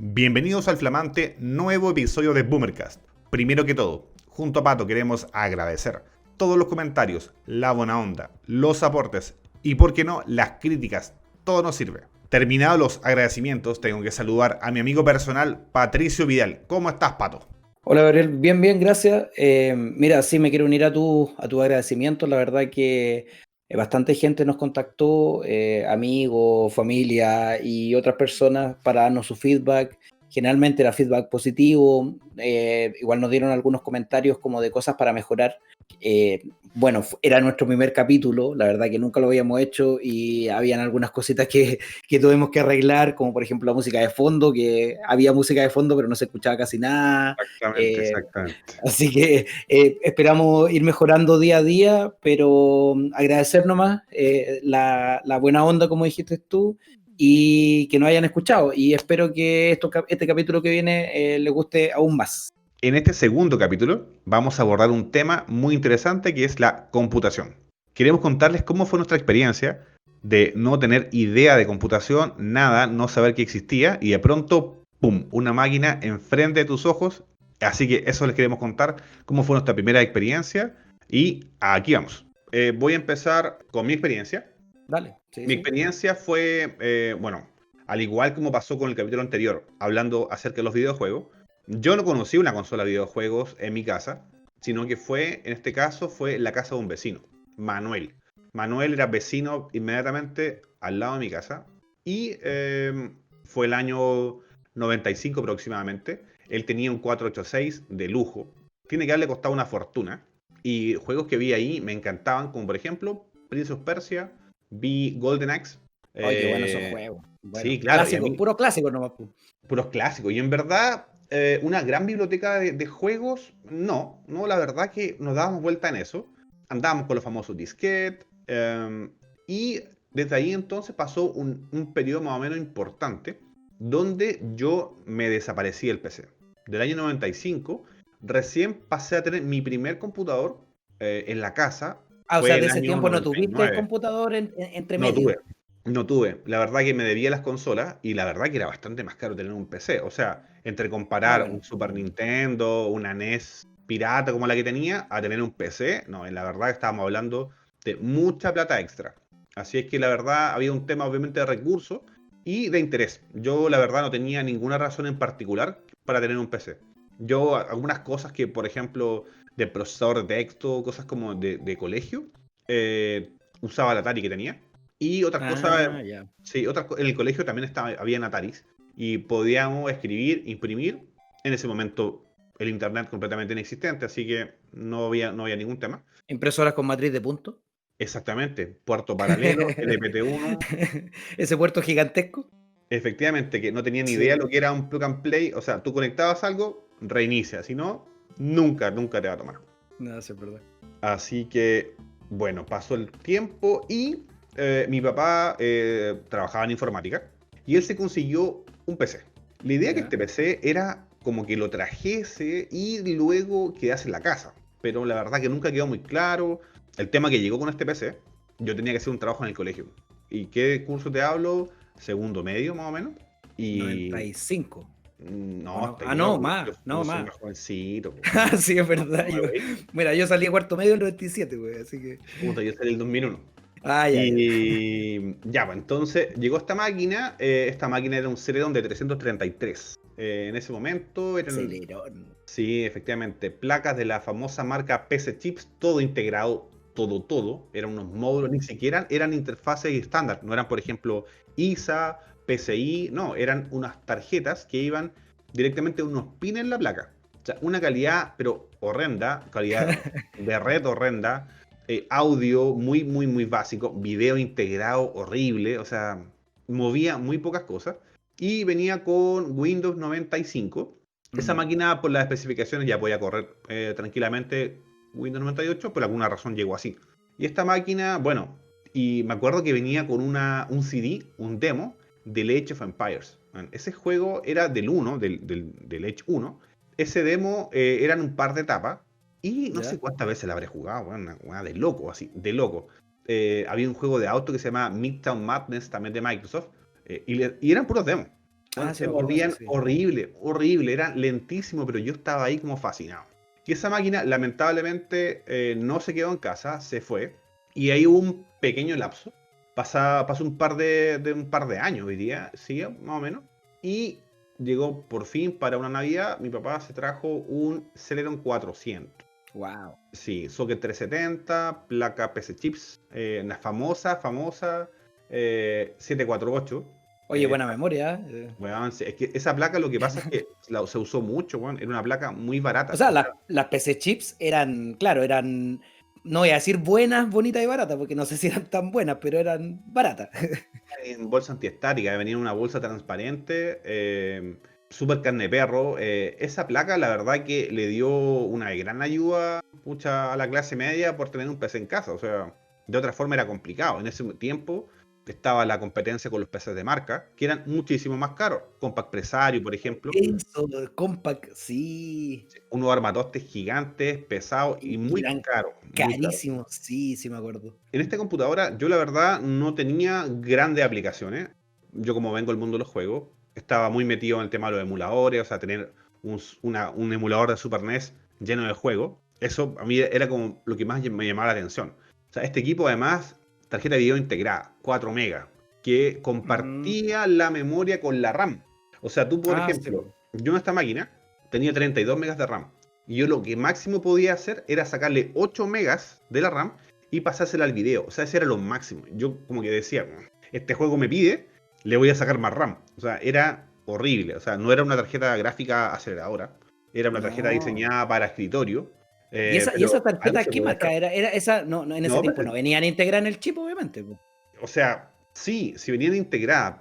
Bienvenidos al flamante nuevo episodio de Boomercast. Primero que todo, junto a Pato queremos agradecer todos los comentarios, la buena onda, los aportes y, por qué no, las críticas. Todo nos sirve. Terminados los agradecimientos, tengo que saludar a mi amigo personal, Patricio Vidal. ¿Cómo estás, Pato? Hola Gabriel, bien, gracias. Mira, sí me quiero unir a tu agradecimiento. La verdad que bastante gente nos contactó, amigos, familia y otras personas para darnos su feedback. Generalmente era feedback positivo. Igual nos dieron algunos comentarios como de cosas para mejorar. Bueno, era nuestro primer capítulo, la verdad que nunca lo habíamos hecho y habían algunas cositas que tuvimos que arreglar, como por ejemplo la música de fondo, que había música de fondo pero no se escuchaba casi nada. Exactamente. Así que esperamos ir mejorando día a día, pero agradecer nomás la buena onda, como dijiste tú, y que nos hayan escuchado. Y espero que este capítulo que viene les guste aún más. En este segundo capítulo vamos a abordar un tema muy interesante que es la computación. Queremos contarles cómo fue nuestra experiencia de no tener idea de computación, nada, no saber que existía y de pronto, ¡pum!, una máquina enfrente de tus ojos. Así que eso les queremos contar, cómo fue nuestra primera experiencia y aquí vamos. Voy a empezar con mi experiencia. Dale, sí. Mi experiencia fue, bueno, al igual como pasó con el capítulo anterior, hablando acerca de los videojuegos, yo no conocí una consola de videojuegos en mi casa, sino que fue, en este caso, fue la casa de un vecino, Manuel. Manuel era vecino inmediatamente al lado de mi casa y fue el año 95 aproximadamente. Él tenía un 486 de lujo. Tiene que haberle costado una fortuna. Y juegos que vi ahí me encantaban, como por ejemplo Prince of Persia, vi Golden Axe. Ay, qué bueno esos juegos. Bueno, Sí, claro, y a clásico, mí, puro clásico nomás. puros clásicos. Y en verdad, una gran biblioteca de juegos, no, la verdad que nos dábamos vuelta en eso. Andábamos con los famosos disquetes. Y desde ahí entonces pasó un periodo más o menos importante donde yo me desaparecí del PC. Del año 95, recién pasé a tener mi primer computador en la casa. Ah, o Fue sea, de el ese año tiempo no tuviste el 99. computador entre No tuve, medio. no tuve. La verdad que me debía las consolas y la verdad que era bastante más caro tener un PC. O sea, entre Ah, comparar un bueno. Super Nintendo, una NES pirata como la que tenía, a tener un PC, no, en la verdad estábamos hablando de mucha plata extra. Así es que la verdad había un tema obviamente de recursos y de interés. Yo la verdad no tenía ninguna razón en particular para tener un PC. Yo algunas cosas que, por ejemplo, de procesador de texto, cosas como de colegio, usaba la Atari que tenía. Y otras cosas, Ah, ya. sí, en el colegio también había Ataris y podíamos escribir, imprimir. En ese momento el internet completamente inexistente, así que no había ningún tema. Impresoras con matriz de punto. Exactamente, puerto paralelo, LPT1, Ese puerto gigantesco. efectivamente que no tenía ni idea Sí, lo que era un plug and play, o sea, tú conectabas algo, reinicia, si no, nunca te va a tomar. no, eso es verdad. Así que, bueno, pasó el tiempo y mi papá trabajaba en informática y él se consiguió un PC. La idea que Ya. este PC era como que lo trajese y luego quedase en la casa. Pero la verdad que nunca quedó muy claro. El tema que llegó con este PC, yo tenía que hacer un trabajo en el colegio. ¿Y qué curso te hablo? Segundo medio, más o menos. Y 95. ¿O no, no? hasta Ah, no, yo, más, yo no, soy más. más jovencito. Po. Ah, sí, es No, verdad. no me veis. Mira, yo salí a cuarto medio en el 97, güey, así que. Puta, yo salí el 2001. Ah, ya. Y ya, pues entonces llegó esta máquina era un Celeron de 333. En ese momento eran, Celerón. sí, efectivamente, placas de la famosa marca PC Chips, todo integrado, todo. Eran unos módulos, ni siquiera eran interfaces estándar, no eran, por ejemplo, ISA, PCI, no, eran unas tarjetas que iban directamente unos pines en la placa. O sea, una calidad, pero horrenda, calidad de red horrenda, audio muy básico, video integrado horrible, o sea, movía muy pocas cosas y venía con Windows 95. Esa Mm, máquina, por las especificaciones, ya podía correr tranquilamente Windows 98, por alguna razón llegó así. Y esta máquina, bueno, y me acuerdo que venía con un CD, un demo del Age of Empires. Ese juego era del 1, del Age 1. Ese demo eran un par de etapas y no sé ya. cuántas veces la habré jugado, una de loco, así, de loco. Había un juego de auto que se llama Midtown Madness, también de Microsoft, y eran puros demos. Sí Se me acuerdo, sí, movían sí. horrible, horrible, era lentísimo, pero yo estaba ahí como fascinado. Y esa máquina, lamentablemente, no se quedó en casa, se fue. Y ahí hubo un pequeño lapso. Pasó un par de años, diría, sí, más o menos. Y llegó por fin para una Navidad, mi papá se trajo un Celeron 400. Wow. Sí, socket 370, placa PC Chips, la famosa 748. Oye, buena memoria, Weón, sí, es que esa placa lo que pasa es que se usó mucho, weón. Era una placa muy O barata. sea, O sea, las PC chips eran, claro, eran, no voy a decir buenas, bonitas y baratas, porque no sé si eran tan buenas, pero eran baratas. en bolsa antiestática, venía en una bolsa transparente, super carne perro. Esa placa, la verdad que le dio una gran ayuda, pucha, a la clase media por tener un PC en casa. O sea, de otra forma era complicado. En ese tiempo estaba la competencia con los PCs de marca, que eran muchísimo más caros. Compact Presario, por ejemplo. Eso, compact, sí. Unos armatostes gigantes, pesados y Y muy eran caros, muy caros. carísimos, sí, sí me acuerdo. En esta computadora yo la verdad no tenía grandes aplicaciones. Yo como vengo del mundo de los juegos, estaba muy metido en el tema de los emuladores, o sea, tener un emulador de Super NES lleno de juegos. Eso a mí era como lo que más me llamaba la atención. O sea, este equipo además, tarjeta de video integrada, 4 megas, que Mm, compartía la memoria con la RAM. O sea, tú, por sí, ejemplo, po. yo en esta máquina tenía 32 megas de RAM. Y yo lo que máximo podía hacer era sacarle 8 megas de la RAM y pasársela al video. O sea, ese era lo máximo. Yo como que decía, este juego me pide, le voy a sacar más RAM. O sea, era horrible. O sea, no era una tarjeta gráfica aceleradora. Era una tarjeta No. diseñada para escritorio. Y Pero esa algo tarjeta se qué podía marca hacer. era? Era esa, no, no, en ese No, tiempo no venían integradas en el chip, obviamente, po. o sea, sí, si venían integradas,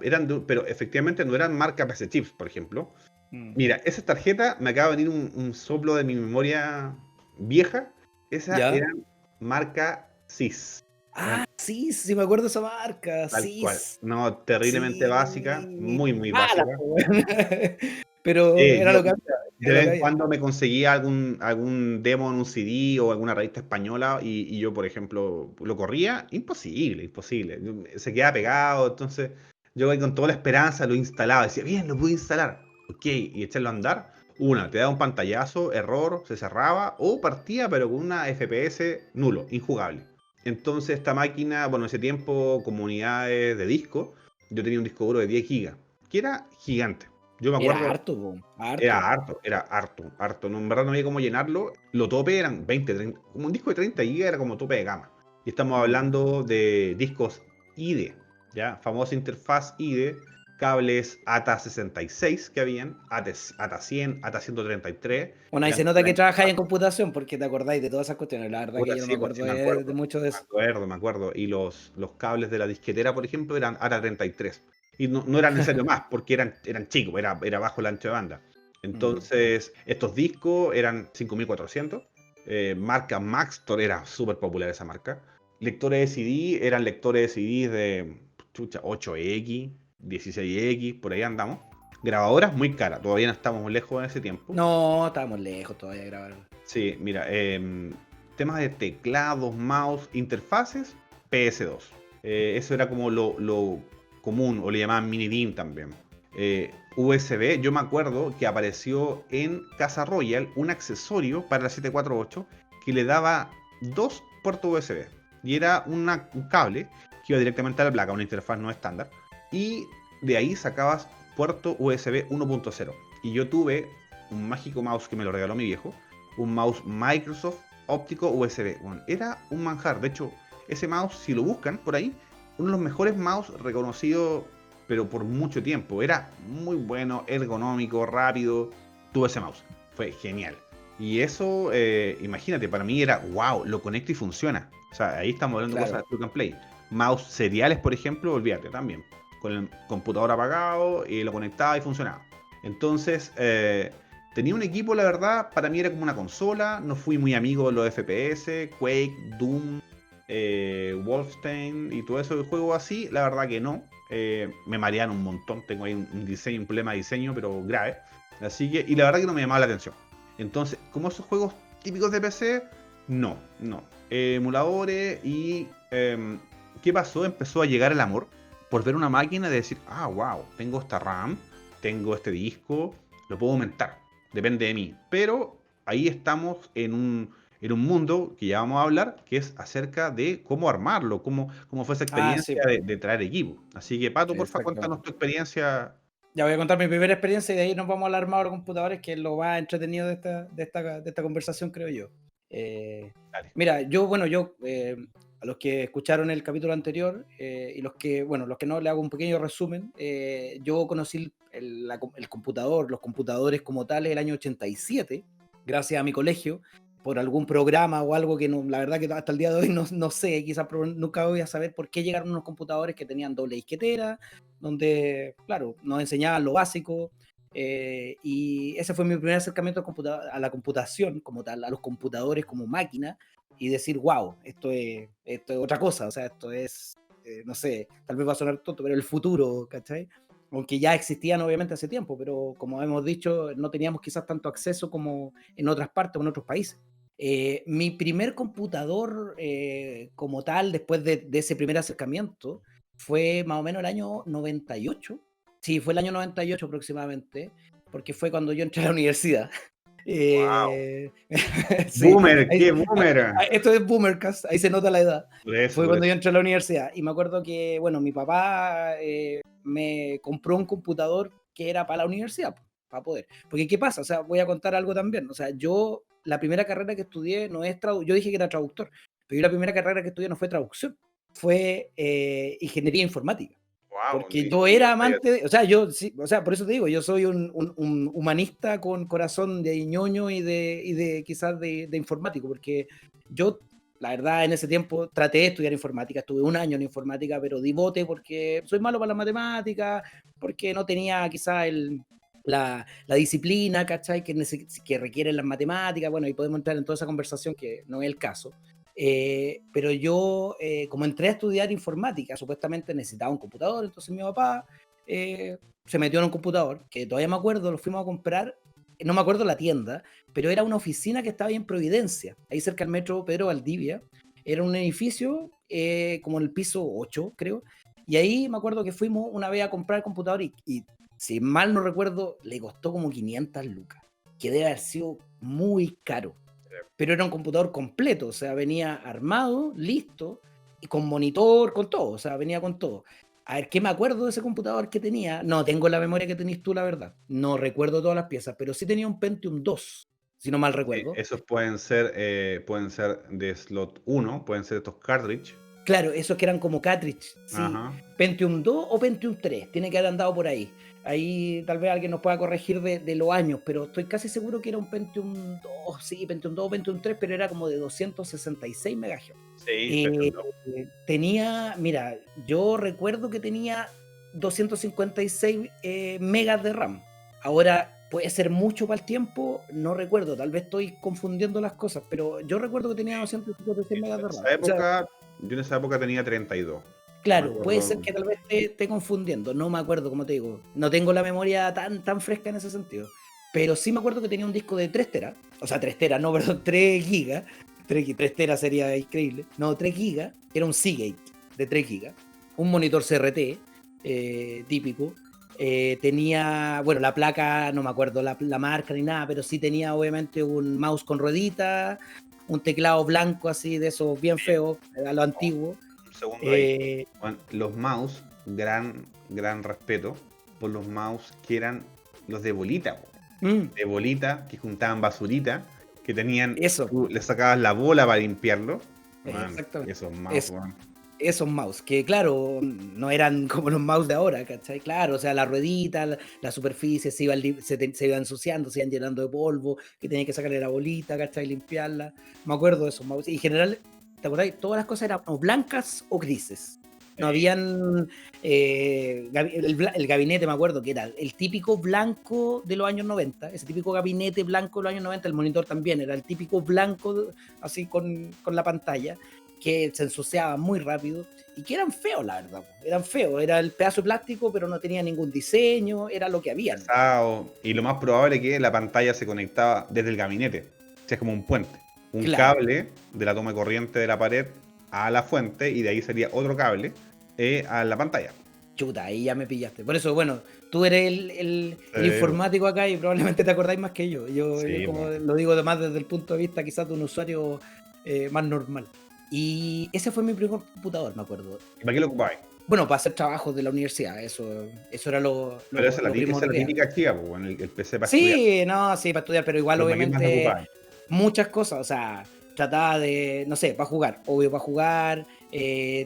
pero efectivamente no eran marca PC Chips, por ejemplo. Mm. Mira, esa tarjeta me acaba de venir un soplo de mi memoria vieja. Esa era ¿Ya? marca CIS. Ah, sí, sí me acuerdo de esa marca, Tal sí, cual. No, terriblemente básica, sí. muy, muy Mala, básica. po, weón. Pero era Yo lo que había, de era lo vez que en había. cuando me conseguía algún demo en un CD o alguna revista española y yo, por ejemplo, lo corría. Imposible, imposible. Se quedaba pegado, entonces yo ahí con toda la esperanza lo instalaba. Decía, bien, lo pude instalar. Ok, y echarlo a andar. Una, te daba un pantallazo, error, se cerraba, o partía, pero con una FPS nulo, injugable. Entonces esta máquina, bueno, en ese tiempo, comunidades de disco, yo tenía un disco duro de 10 gigas, que era gigante. Yo me Era acuerdo, harto, po, harto. era harto, harto. No, en verdad no había cómo llenarlo. Lo tope eran 20, 30, como un disco de 30 gigas era como tope de gama. Y estamos Mm. hablando de discos IDE, ¿ya? Famosa interfaz IDE, cables ATA 66 que habían, ATA 100, ATA 133, Bueno, ahí eran se nota que trabajáis en computación porque te acordáis de todas esas cuestiones. La verdad que puta, yo no me sí, pues acuerdo sí me de acuerdo. mucho de Me eso. acuerdo, me acuerdo. Y los cables de la disquetera, por ejemplo, eran ATA 33. Y no, no era necesario más, porque eran chicos, era bajo el ancho de banda. Mm. Entonces, estos discos eran 5400. Marca Maxtor era súper popular esa marca. Lectores de CD eran lectores de CD de chucha, 8X, 16X, por ahí andamos. Grabadoras muy caras, todavía no estamos lejos en ese tiempo. No, estábamos lejos todavía de grabar. Sí, mira, temas de teclados, mouse, interfaces, PS2. Eso era como lo común, o le llamaban mini DIMM también. USB, yo me acuerdo que apareció en Casa Royal un accesorio para la 748 que le daba dos puertos USB. Y era un cable que iba directamente a la placa, una interfaz no estándar. Y de ahí sacabas puerto USB 1.0. Y yo tuve un mágico mouse que me lo regaló mi viejo, un mouse Microsoft óptico USB. Bueno, era un manjar. De hecho, ese mouse, si lo buscan por ahí, uno de los mejores mouse reconocidos, pero por mucho tiempo. Era muy bueno, ergonómico, rápido. Tuve ese mouse. Fue genial. Y eso, imagínate, para mí era wow, lo conecto y funciona. O sea, ahí estamos hablando de cosas Claro. de plug and play. Mouse seriales, por ejemplo, olvídate también. Con el computador apagado, y lo conectaba y funcionaba. Entonces, tenía un equipo, la verdad, para mí era como una consola. No fui muy amigo de los FPS, Quake, Doom, Wolfenstein y todo eso de juegos así. La verdad que no. Me marean un montón. Tengo ahí un diseño, un problema de diseño, pero grave. Así que, y la verdad que no me llamaba la atención. Entonces, como esos juegos típicos de PC, no, no. Emuladores y... ¿qué pasó? Empezó a llegar el amor por ver una máquina y decir, ah, wow, tengo esta RAM, tengo este disco, lo puedo aumentar, depende de mí. Pero ahí estamos en un mundo que ya vamos a hablar, que es acerca de cómo armarlo, cómo fue esa Ah, sí, experiencia de traer equipo. Así que, Pato, porfa, exactamente. cuéntanos tu experiencia. Ya voy a contar mi primera experiencia y de ahí nos vamos al armado de computadores, que es lo más entretenido de esta conversación, creo yo. Eh, Dale. Mira, a los que escucharon el capítulo anterior y los que no, le hago un pequeño resumen. Yo conocí el computador, los computadores como tales, el año 87, gracias a mi colegio, por algún programa o algo que la verdad que hasta el día de hoy no sé, quizás nunca voy a saber por qué llegaron unos computadores que tenían doble disquetera, donde, claro, nos enseñaban lo básico, y ese fue mi primer acercamiento a la computación como tal, a los computadores como máquina, y decir, wow, esto es otra cosa, o sea, esto es, no sé, tal vez va a sonar tonto, pero el futuro, ¿cachai? Aunque ya existían obviamente hace tiempo, pero como hemos dicho, no teníamos quizás tanto acceso como en otras partes o en otros países. Mi primer computador como tal, después de ese primer acercamiento, fue más o menos el año 98. Sí, fue el año 98 aproximadamente, porque fue cuando yo entré a la universidad. Wow. Eh, sí, Boomer, qué boomer. esto es Boomercast, ahí se nota la edad. Por eso, Fue por cuando eso. yo entré a la universidad y me acuerdo que, bueno, mi papá me compró un computador que era para la universidad, para poder. Porque, ¿qué pasa? O sea, voy a contar algo también. O sea, la primera carrera que estudié no es yo dije que era traductor, pero yo la primera carrera que estudié no fue traducción, fue ingeniería informática. Wow, Porque yo era amante o sea, sí, o sea, por eso te digo, yo soy un humanista con corazón de ñoño y de quizás de informático, porque yo, la verdad, en ese tiempo traté de estudiar informática, estuve un año en informática, pero di bote porque soy malo para las matemáticas, porque no tenía quizás la disciplina, ¿cachai? Que requieren las matemáticas, bueno, y podemos entrar en toda esa conversación que no es el caso. Pero yo, como entré a estudiar informática, supuestamente necesitaba un computador, entonces mi papá se metió en un computador, que todavía me acuerdo, lo fuimos a comprar, no me acuerdo la tienda, pero era una oficina que estaba ahí en Providencia, ahí cerca del metro Pedro Valdivia. Era un edificio como en el piso 8, creo, y ahí me acuerdo que fuimos una vez a comprar el computador y si mal no recuerdo, le costó como 500 lucas, que debe haber sido muy caro, pero era un computador completo, o sea, venía armado, listo, y con monitor, con todo, o sea, venía con todo. A ver, ¿qué me acuerdo de ese computador que tenía? No tengo la memoria que tenés tú, la verdad. No recuerdo todas las piezas, pero sí tenía un Pentium 2, si no mal Sí, recuerdo. esos pueden ser de slot uno, pueden ser estos cartridge. Claro, esos que eran como cartridge, sí. Ajá. Pentium 2 o Pentium 3, tiene que haber andado por ahí. Ahí tal vez alguien nos pueda corregir de los años, pero estoy casi seguro que era un Pentium 2, sí, Pentium 2 o Pentium 3, pero era como de 266 MHz. Sí, Eh, Pentium 2. Tenía, mira, yo recuerdo que tenía 256 megas de RAM. Ahora puede ser mucho para el tiempo, no recuerdo, tal vez estoy confundiendo las cosas, pero yo recuerdo que tenía 256 megas de RAM. O sea, Yo en esa época tenía 32. Me claro, puede ser acuerdo. que tal vez esté confundiendo, no me acuerdo, como te digo, no tengo la memoria tan fresca en ese sentido, pero sí me acuerdo que tenía un disco de 3 teras, o sea, 3 teras, no, perdón, 3 gigas, 3 teras sería increíble, no, 3 gigas, era un Seagate de 3 gigas, un monitor CRT típico, tenía, bueno, la placa, no me acuerdo la marca ni nada, pero sí tenía obviamente un mouse con ruedita, un teclado blanco así, de esos bien feos, a lo antiguo. Un segundo ahí. Eh, Bueno, los mouse, gran respeto por los mouse que eran los de bolita, po. Mm, De bolita, que juntaban basurita, que tenían, eso, tú le sacabas la bola para limpiarlo. Man, exactamente. esos mouse, Es, man. esos mouse, que claro, no eran como los mouse de ahora, ¿cachai? Claro, o sea, la ruedita, la superficie se se iba ensuciando, se iban llenando de polvo, que tenía que sacarle la bolita, ¿cachai? Limpiarla. Me acuerdo de esos mouse. Y en general, ¿te acordás? Todas las cosas eran o blancas o grises. No habían. El gabinete, me acuerdo que era el típico blanco de los años 90, ese típico gabinete blanco de los años 90. El monitor también era el típico blanco, así con la pantalla, que se ensuciaba muy rápido y que eran feos, la verdad. Eran feos, era el pedazo de plástico, pero no tenía ningún diseño, era lo que había. Pesado. Y lo más probable es que la pantalla se conectaba desde el gabinete. O sea, es como un puente. Un Claro, cable de la toma de corriente de la pared a la fuente y de ahí sería otro cable a la pantalla. Chuta, ahí ya me pillaste. Por eso, bueno, tú eres el Eh, informático acá y probablemente te acordáis más que yo. Yo sí, como po. lo digo además desde el punto de vista quizás de un usuario más normal. Y ese fue mi primer computador, me acuerdo. ¿Y para qué lo ocupáis? Bueno, para hacer trabajos de la universidad, eso era Pero esa lo es la primordial. típica chica, pues, el PC para estudiar. Sí, no, sí, para estudiar, pero igual Pero ¿para qué más lo obviamente ocupáis? muchas cosas, o sea, trataba de, no sé, para jugar, obvio para jugar,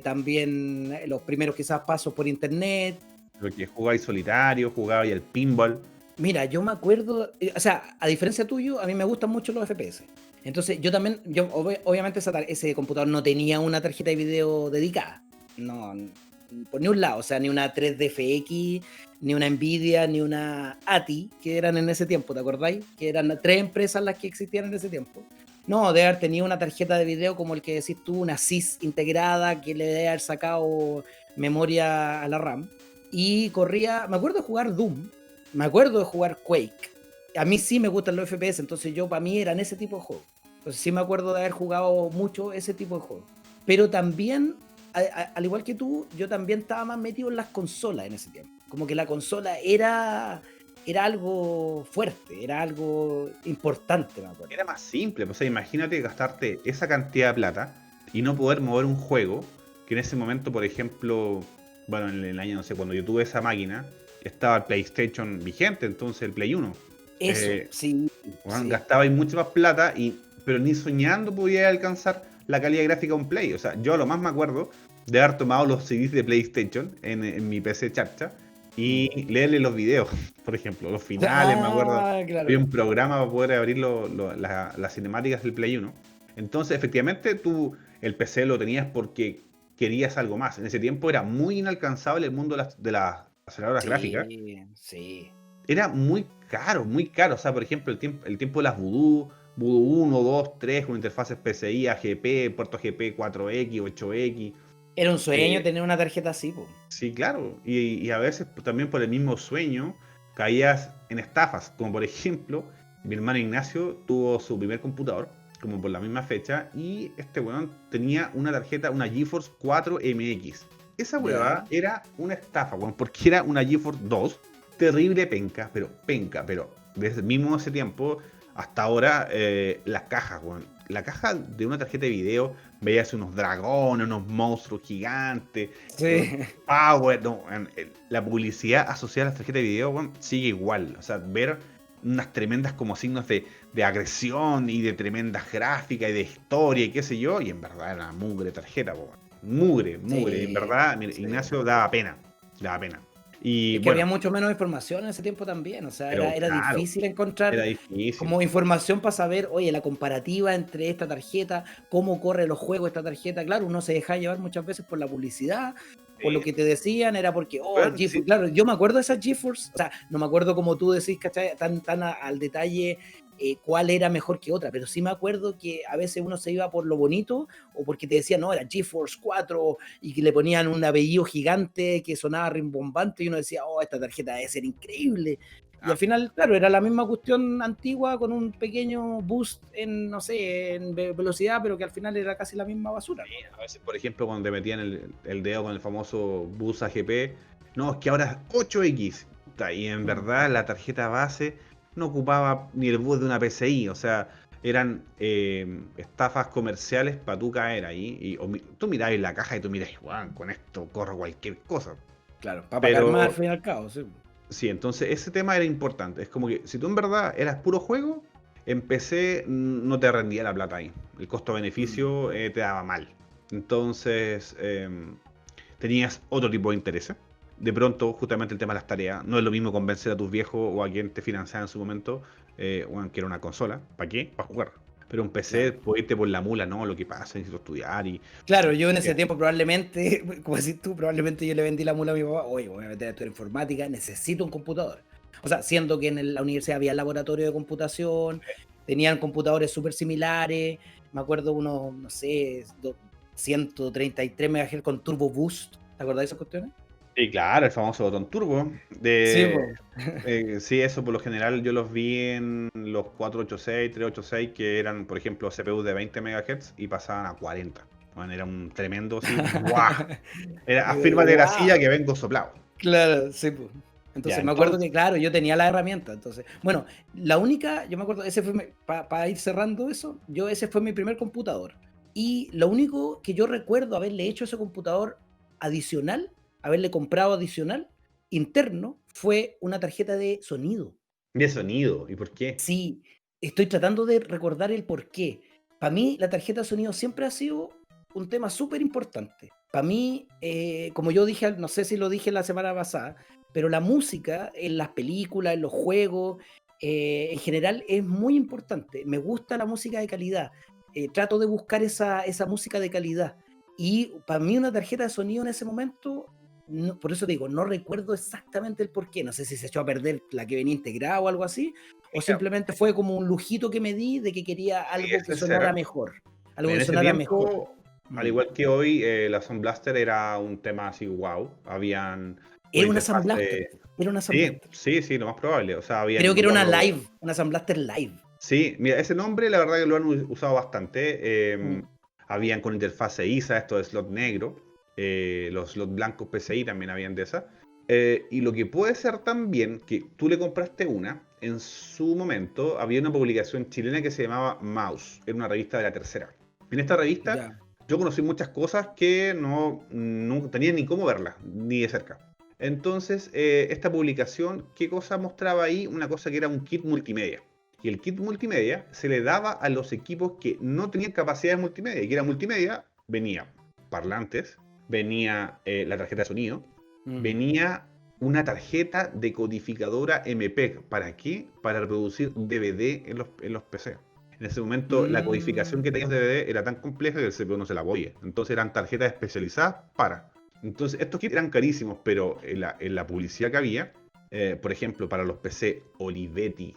también los primeros quizás pasos por internet. Porque jugáis solitario, jugabais al pinball. Mira, yo me acuerdo, o sea, a diferencia tuyo, a mí me gustan mucho los FPS. Entonces, yo también, obviamente ese computador no tenía una tarjeta de video dedicada. No, por ni un lado, o sea, ni una 3D FX, ni una Nvidia, ni una ATI, que eran en ese tiempo, ¿te acordáis? Que eran tres empresas las que existían en ese tiempo. No, de haber tenido una tarjeta de video como el que decís tú, una SIS integrada, que le debe haber sacado memoria a la RAM. Y corría, me acuerdo de jugar Doom, me acuerdo de jugar Quake. A mí sí me gustan los FPS, entonces yo para mí eran ese tipo de juegos. Entonces sí me acuerdo de haber jugado mucho ese tipo de juegos. Pero también, al igual que tú, yo también estaba más metido en las consolas en ese tiempo. Como que la consola era algo fuerte, era algo importante, me acuerdo. Era más simple, pues, o sea, imagínate gastarte esa cantidad de plata y no poder mover un juego que en ese momento, por ejemplo, bueno, en el año, no sé, cuando yo tuve esa máquina, estaba el PlayStation vigente, entonces el Play 1. Eso, sí, Bueno, sí. gastabais mucha más plata, pero ni soñando podía alcanzar la calidad gráfica de un Play. O sea, yo a lo más me acuerdo de haber tomado los CDs de PlayStation en mi PC charcha Mm. y leerle los videos, por ejemplo, los finales, me acuerdo. Ah, Había claro. un programa para poder abrir las cinemáticas del Play 1. Entonces, efectivamente, tú el PC lo tenías porque querías algo más. En ese tiempo era muy inalcanzable el mundo de las aceleradoras gráficas. Sí, sí. Era muy caro, muy caro. O sea, por ejemplo, el tiempo de las Voodoo 1, 2, 3, con interfaces PCI, AGP, puerto AGP 4X, 8X. Era un sueño Eh, tener una tarjeta así, po. sí, claro. Y a veces también por el mismo sueño caías en estafas. Como por ejemplo, mi hermano Ignacio tuvo su primer computador, como por la misma fecha, y este weón tenía una tarjeta, una GeForce 4MX. Esa Ya. huevada era una estafa, weón, porque era una GeForce 2, terrible penca, pero desde mismo ese tiempo hasta ahora, las cajas, weón. La caja de una tarjeta de video, veías unos dragones, unos monstruos gigantes, Sí. power, no, la publicidad asociada a las tarjetas de video, weón, sigue igual. O sea, ver unas tremendas como signos de agresión y de tremendas gráficas y de historia y qué sé yo, y en verdad era mugre tarjeta, weón. Mugre, en Sí, verdad, mira, sí. Ignacio daba pena, daba pena. Y Es que había bueno, mucho menos información en ese tiempo también, o sea, pero era claro, difícil era encontrar difícil. como información para saber, oye, la comparativa entre esta tarjeta, cómo corre los juegos esta tarjeta. Claro, uno se deja llevar muchas veces por la publicidad, por lo Sí, que te decían, era porque, oh, weón, GeForce, sí, claro, yo me acuerdo de esas GeForce, o sea, no me acuerdo como tú decís, ¿cachai? Tan al detalle cuál era mejor que otra, pero sí me acuerdo que a veces uno se iba por lo bonito o porque te decían, no, era GeForce 4 y que le ponían un apellido gigante que sonaba rimbombante y uno decía, oh, esta tarjeta debe ser increíble. Y al ah, final, claro, era la misma cuestión antigua con un pequeño boost en, no sé, en velocidad, pero que al final era casi la misma basura, ¿no? a veces, por ejemplo, cuando te metían el dedo con el famoso bus AGP, no, es que ahora es 8X. Y en Mm. verdad la tarjeta base no ocupaba ni el bus de una PCI, o sea, eran estafas comerciales para tú caer ahí. Tú mirabas la caja y tú miras, Juan, con esto corro cualquier cosa. Claro, para pagar más al Pero fin y al cabo, sí. sí, entonces ese tema era importante. Es como que si tú en verdad eras puro juego, en PC no te rendía la plata ahí. El Mm. costo-beneficio te daba mal. Entonces tenías otro tipo de intereses. De pronto, justamente el tema de las tareas. No es lo mismo convencer a tus viejos o a quien te financiaba en su momento, bueno, que era una consola. ¿Para qué? Para jugar. Pero un PC, Claro. puede irte por la mula, no, lo que pasa, necesito estudiar y... Claro, yo en ese tiempo probablemente, como decís tú, probablemente yo le vendí la mula a mi papá, oye, voy a meter a estudiar informática, necesito un computador. O sea, siendo que en la universidad había laboratorio de computación, tenían computadores súper similares, me acuerdo unos, no sé, 133 MHz con Turbo Boost, ¿te acordás de esas cuestiones? Sí, claro, el famoso botón turbo. Sí, De, pues. sí, eso por lo general yo los vi en los 486, 386, que eran, por ejemplo, CPU de 20 MHz y pasaban a 40. Bueno, era un tremendo, sí, ¡buah! Era, afírmate de la silla ¡Wow! que vengo soplado. Claro, sí, pues. Ya, Entonces me acuerdo entonces, que, claro, yo tenía la herramienta. Entonces, bueno, la única, yo me acuerdo, ese fue, para ir cerrando eso, ese fue mi primer computador. Y lo único que yo recuerdo haberle hecho a ese computador adicional, haberle comprado adicional, interno, fue una tarjeta de sonido. de sonido, ¿y por qué? Sí, estoy tratando de recordar el porqué. Para mí, la tarjeta de sonido siempre ha sido un tema súper importante. Para mí, como yo dije, no sé si lo dije la semana pasada, pero la música en las películas, en los juegos, en general es muy importante. Me gusta la música de calidad. Trato de buscar esa música de calidad. Y para mí una tarjeta de sonido en ese momento, por eso digo, no recuerdo exactamente el porqué. No sé si se echó a perder la que venía integrada o algo así, o Mira, simplemente fue como un lujito que me di de que quería algo que pudiese sonara ser. mejor, algo En que ese sonara mejor. tiempo, al Mm. igual que hoy, la Sound Blaster era un tema así, wow. Habían una Era una Sound interfaz Blaster, de... era una Sound Sí, Blaster. sí, sí, lo más probable. O sea, Creo habían que era una cuatro... live, una Sound Blaster live. Sí, mira, ese nombre la verdad que lo han usado bastante. Mm. Habían con interfase ISA, esto de slot negro. Los slot blancos PCI también habían de esa. Y lo que puede ser también que tú le compraste una, en su momento había una publicación chilena que se llamaba Mouse, era una revista de la tercera. En esta revista Ya. yo conocí muchas cosas que no tenía ni cómo verlas, ni de cerca. Entonces, esta publicación, ¿qué cosa mostraba ahí? Una cosa que era un kit multimedia. Y el kit multimedia se le daba a los equipos que no tenían capacidades multimedia. Y que era multimedia, venía parlantes, venía la tarjeta de sonido, Mm. venía una tarjeta decodificadora MPEG. ¿Para qué? Para reproducir DVD en los PC. En ese momento la codificación que Mm. tenía los DVD era tan compleja que el CPU no se la podía. Entonces eran tarjetas especializadas para. Entonces estos kits eran carísimos, pero en la publicidad que había, por ejemplo, para los PC Olivetti,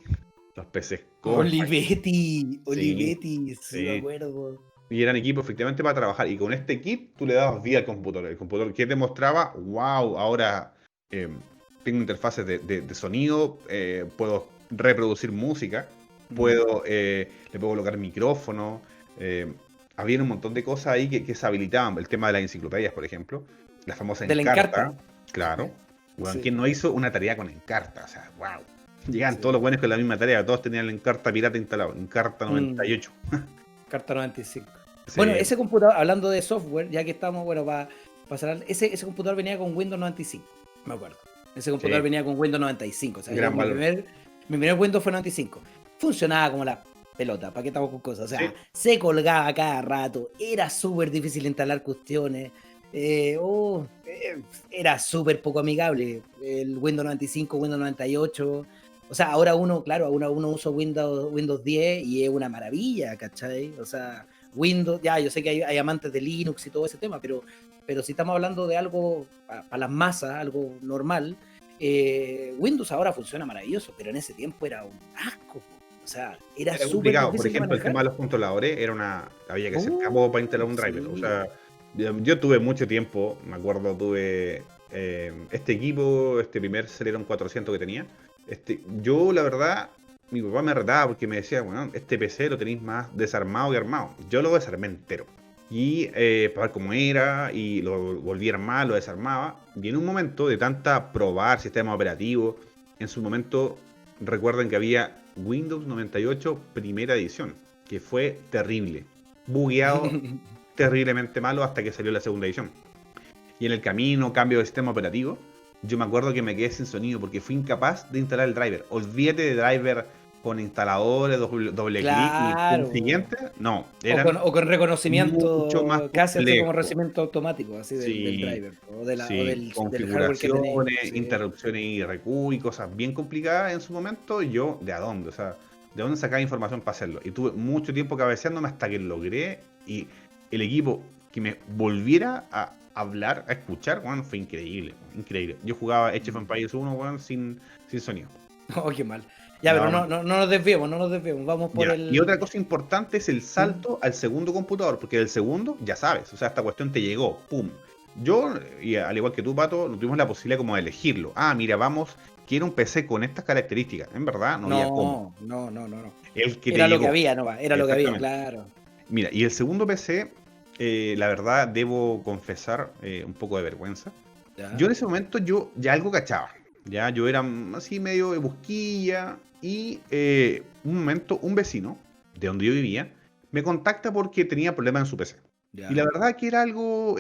los PCs Corsair, Olivetti, sí, Olivetti, sí me sí. acuerdo. Y eran equipos efectivamente para trabajar. Y con este kit tú le dabas vida al computador. El computador que te mostraba, wow, ahora eh, tengo interfaces de sonido, puedo reproducir música, Mm. le puedo colocar micrófono. eh, Había un montón de cosas ahí que se habilitaban. El tema de las enciclopedias, por ejemplo. La famosa De la Encarta, Encarta. claro. Bueno, Sí, ¿quién no hizo una tarea con Encarta? O sea, wow. Llegaban todos sí. los buenos con la misma tarea. Todos tenían la Encarta pirata instalado. Encarta Mm. 98. Carta 95. Bueno, Sí, ese computador, hablando de software, ya que estamos, bueno, para pasar, ese computador venía con Windows 95, me acuerdo. Ese computador sí. venía con Windows 95, o sea, Gran valor. mi primer Windows fue 95. Funcionaba como la pelota, ¿para qué estamos con cosas? O sea, Sí. se colgaba cada rato, era súper difícil instalar cuestiones, era súper poco amigable. El Windows 95, Windows 98. O sea, ahora uno, claro, uno usa Windows 10 y es una maravilla, ¿cachai? O sea, Windows, ya, yo sé que hay amantes de Linux y todo ese tema, pero si estamos hablando de algo para las masas, algo normal, Windows ahora funciona maravilloso, pero en ese tiempo era un asco. O sea, era Era súper complicado. Por difícil de ejemplo, el tema manejar. de los controladores había que ser capo para instalar un driver. O Sí. sea, yo tuve mucho tiempo, me acuerdo, tuve este equipo, este primer Celeron 400 que tenía. Yo, la verdad, mi papá me retaba porque me decía, bueno, este PC lo tenéis más desarmado que armado. Yo lo desarmé entero. Y para ver cómo era, y lo volví a armar, lo desarmaba. Y en un momento de tanta probar sistema operativo, en su momento recuerden que había Windows 98 primera edición, que fue terrible, bugueado, terriblemente malo hasta que salió la segunda edición. Y en el camino, cambio de sistema operativo, yo me acuerdo que me quedé sin sonido porque fui incapaz de instalar el driver. Olvídate de driver con instaladores, doble clic y pum, Claro. siguiente. No, O con, eran o con mucho más reconocimiento, casi así como complejos. reconocimiento automático, así del Sí, driver, o sí, del hardware que tenéis. configuraciones, Sí. interrupciones IRQ y cosas bien complicadas en su momento. Y yo, ¿de a dónde? O sea, ¿de dónde sacaba información para hacerlo? Y tuve mucho tiempo cabeceándome hasta que lo logré. Y el equipo que me volviera a hablar, a escuchar, bueno, fue increíble, increíble. Yo jugaba Age of Empires 1, bueno, sin sonido. Oh, qué mal. Ya, pero No, no, mal. no, no nos desviemos, no nos desviemos. Vamos por Ya, y el. otra cosa importante es el ¿Mm? salto al segundo computador, porque del segundo, ya sabes, o sea, esta cuestión te llegó, pum. Yo, y al igual que tú, Pato, no tuvimos la posibilidad como de elegirlo. Ah, mira, vamos, quiero un PC con estas características. En verdad, no había cómo. No, no, no, no, no. El que te Era lo que llegó. había, no va. Era lo que había, Exactamente. claro. Mira, y el segundo PC, la verdad, debo confesar un poco de vergüenza. Yo en ese momento yo ya algo cachaba. Ya yo era así medio de busquilla y un momento un vecino de donde yo vivía me contacta porque tenía problemas en su PC. Y la verdad que era algo,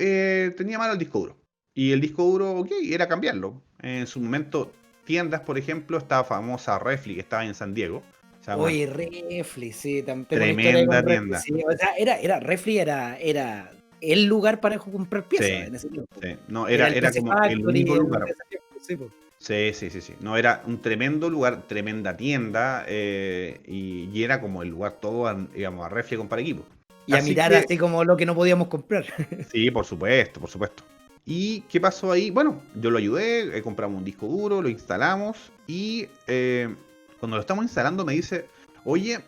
tenía mal el disco duro. Y el disco duro, ok, era cambiarlo. En su momento, tiendas, por ejemplo, estaba famosa Refli, que estaba en San Diego. O sea, bueno, Oye, Refli, sí, tengo una historia con tremenda Refli, tienda. sí. O sea, Refli era el lugar para comprar piezas Sí, en ese tiempo. sí. No, Era era, el era PC como el Factory único de lugar. ese tiempo, sí, po. Sí, sí, sí, sí. No, era un tremendo lugar, tremenda tienda, y era como el lugar todo, íbamos a Refli a comprar equipo. Y a Así mirar que, así como lo que no podíamos comprar. sí, por supuesto, por supuesto. ¿Y qué pasó ahí? Bueno, yo lo ayudé, compramos un disco duro, lo instalamos y cuando lo estamos instalando me dice, oye,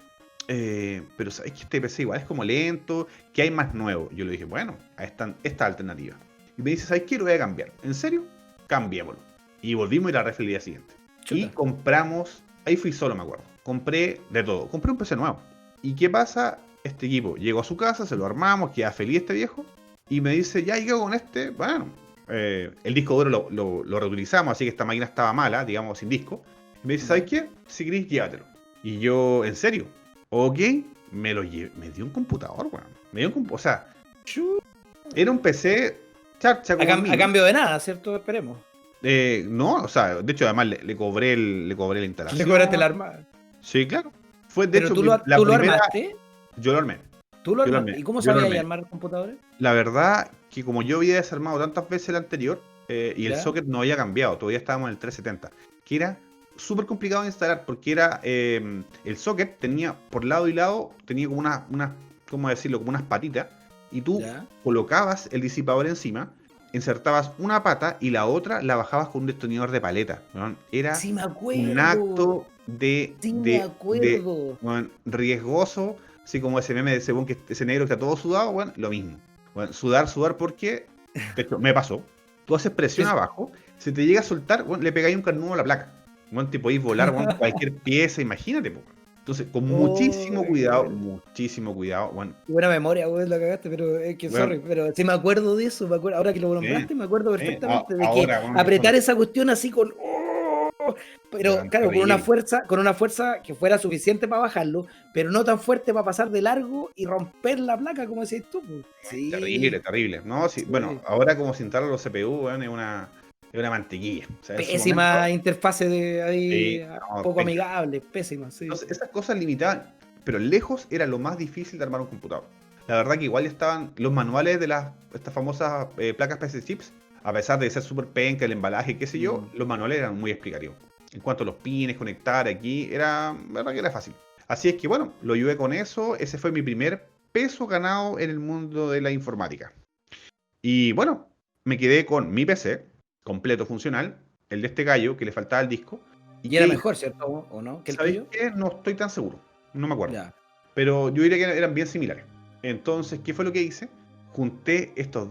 pero sabes que este PC igual es como lento, ¿qué hay más nuevo? Yo le dije, bueno, ahí están esta alternativa. Y me dice, ¿sabes qué? Lo voy a cambiar. ¿En serio? Cambiémoslo. Y volvimos a ir a Refri el día siguiente. Y Chuta. compramos, ahí fui solo, me acuerdo. Compré de todo, compré un PC nuevo. ¿Y qué pasa? Este equipo llegó a su casa, se lo armamos, queda feliz este viejo. Y me dice, ya llego con este. Bueno, el disco duro lo reutilizamos, así que esta máquina estaba mala, digamos, sin disco. Y me dice, ¿sabes qué? Si querés, llévatelo. Y yo, ¿en serio? Ok, me lo llevé. Me dio un computador, weón. Me dio un computador. O sea, era un PC charcha como el mío. A cambio de nada, ¿cierto? Esperemos. No, o sea, de hecho, además le cobré la Le instalación. cobraste la armada. Sí, claro. Fue, de Pero hecho, la tú lo primera. armaste. Yo lo armé. Tú lo Yo lo armaste. armé. ¿Y cómo Yo lo sabías armé. armar computadores? La verdad que como yo había desarmado tantas veces el anterior y el ¿Ya? socket no había cambiado, todavía estábamos en el 370, que era súper complicado de instalar porque era el socket tenía por lado y lado, tenía como ¿cómo decirlo? Como unas patitas y tú ¿Ya? colocabas el disipador encima, insertabas una pata y la otra la bajabas con un destornillador de paleta. ¿No? Era Sí, me un acuerdo. acto de, Sí, me de acuerdo. bueno, riesgoso, así como ese meme de según que ese negro que está todo sudado, bueno, lo mismo. Bueno, sudar porque, de hecho, me pasó. Tú haces presión Es- abajo, se te llega a soltar, bueno, le pegáis un carnudo a la placa. Bueno, te podéis volar, bueno, cualquier pieza, imagínate, po. Entonces, con Oh, qué bueno. muchísimo cuidado, bueno, Qué buena memoria, güey, la cagaste, pero es que, bueno, sorry, pero sí me acuerdo de eso, me acuerdo, ahora que lo nombraste, me acuerdo perfectamente de que ahora, bueno, apretar esa cuestión así con... pero bueno, claro, terrible. con una fuerza que fuera suficiente para bajarlo, pero no tan fuerte para pasar de largo y romper la placa, como decís tú, pues. Terrible, Sí, terrible. No, sí, bueno, sí. ahora como se instalan los CPU, bueno, es una mantequilla. O sea, en su momento, Pésima interfase de ahí, no, poco penca. amigable, pésima, sí. Entonces, esas cosas limitaban, pero lejos era lo más difícil de armar un computador. La verdad que igual estaban los manuales de estas famosas placas PC chips, a pesar de ser súper penca, el embalaje, qué sé yo, los manuales eran muy explicativos. En cuanto a los pines, conectar aquí, la verdad que era fácil. Así es que bueno, lo ayudé con eso, ese fue mi primer peso ganado en el mundo de la informática. Y bueno, me quedé con mi PC, completo funcional, el de este gallo, que le faltaba el disco. ¿Y Y era qué hice? mejor, ¿cierto? ¿O no? ¿Que el ¿Sabéis tuyo? qué? No estoy tan seguro, no me acuerdo. Ya. Pero yo diría que eran bien similares. Entonces, ¿qué fue lo que hice? Junté estos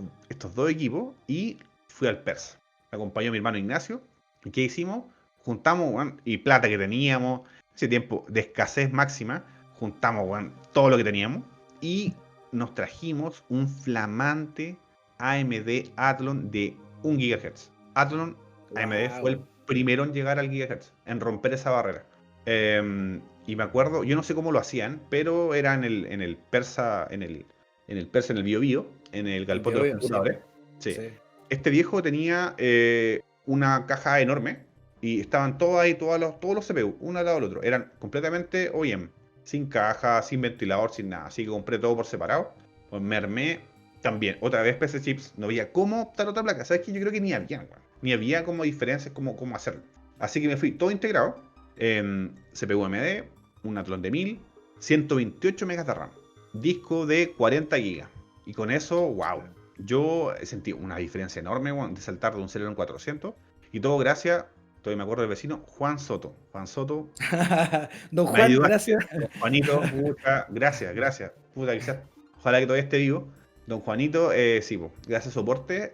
dos equipos y fui al Persa. Me acompañó mi hermano Ignacio. ¿Y qué hicimos? Juntamos, weón, y plata que teníamos, ese tiempo de escasez máxima, juntamos, weón, todo lo que teníamos y nos trajimos un flamante AMD Athlon de 1 GHz. Athlon AMD fue el Wow. primero en llegar al GHz, en romper esa barrera. Y me acuerdo, yo no sé cómo lo hacían, pero era en el Persa, en el Bio Bio, en el El galpón de los veo, sí, computadores. Sí. sí. Este viejo tenía una caja enorme y estaban todos ahí, todos los CPU, uno al lado del otro. Eran completamente OEM, sin caja, sin ventilador, sin nada. Así que compré todo por separado. Pues me armé también, otra vez PC Chips. No había cómo optar otra placa. ¿Sabes qué? Yo creo que ni había, weón. Ni había como diferencias, cómo hacerlo. Así que me fui todo integrado. CPU AMD, un Athlon de 1000, 128 megas de RAM, disco de 40 gigas. Y con eso, wow, yo sentí una diferencia enorme, bueno, de saltar de un Celeron 400. Y todo gracias, todavía me acuerdo del vecino, Juan Soto. Juan Soto, Don me Juan, ayudaste. gracias. Don Juanito, puta, gracias. Puta, quizás, ojalá que todavía esté vivo. Don Juanito, sí, gracias soporte.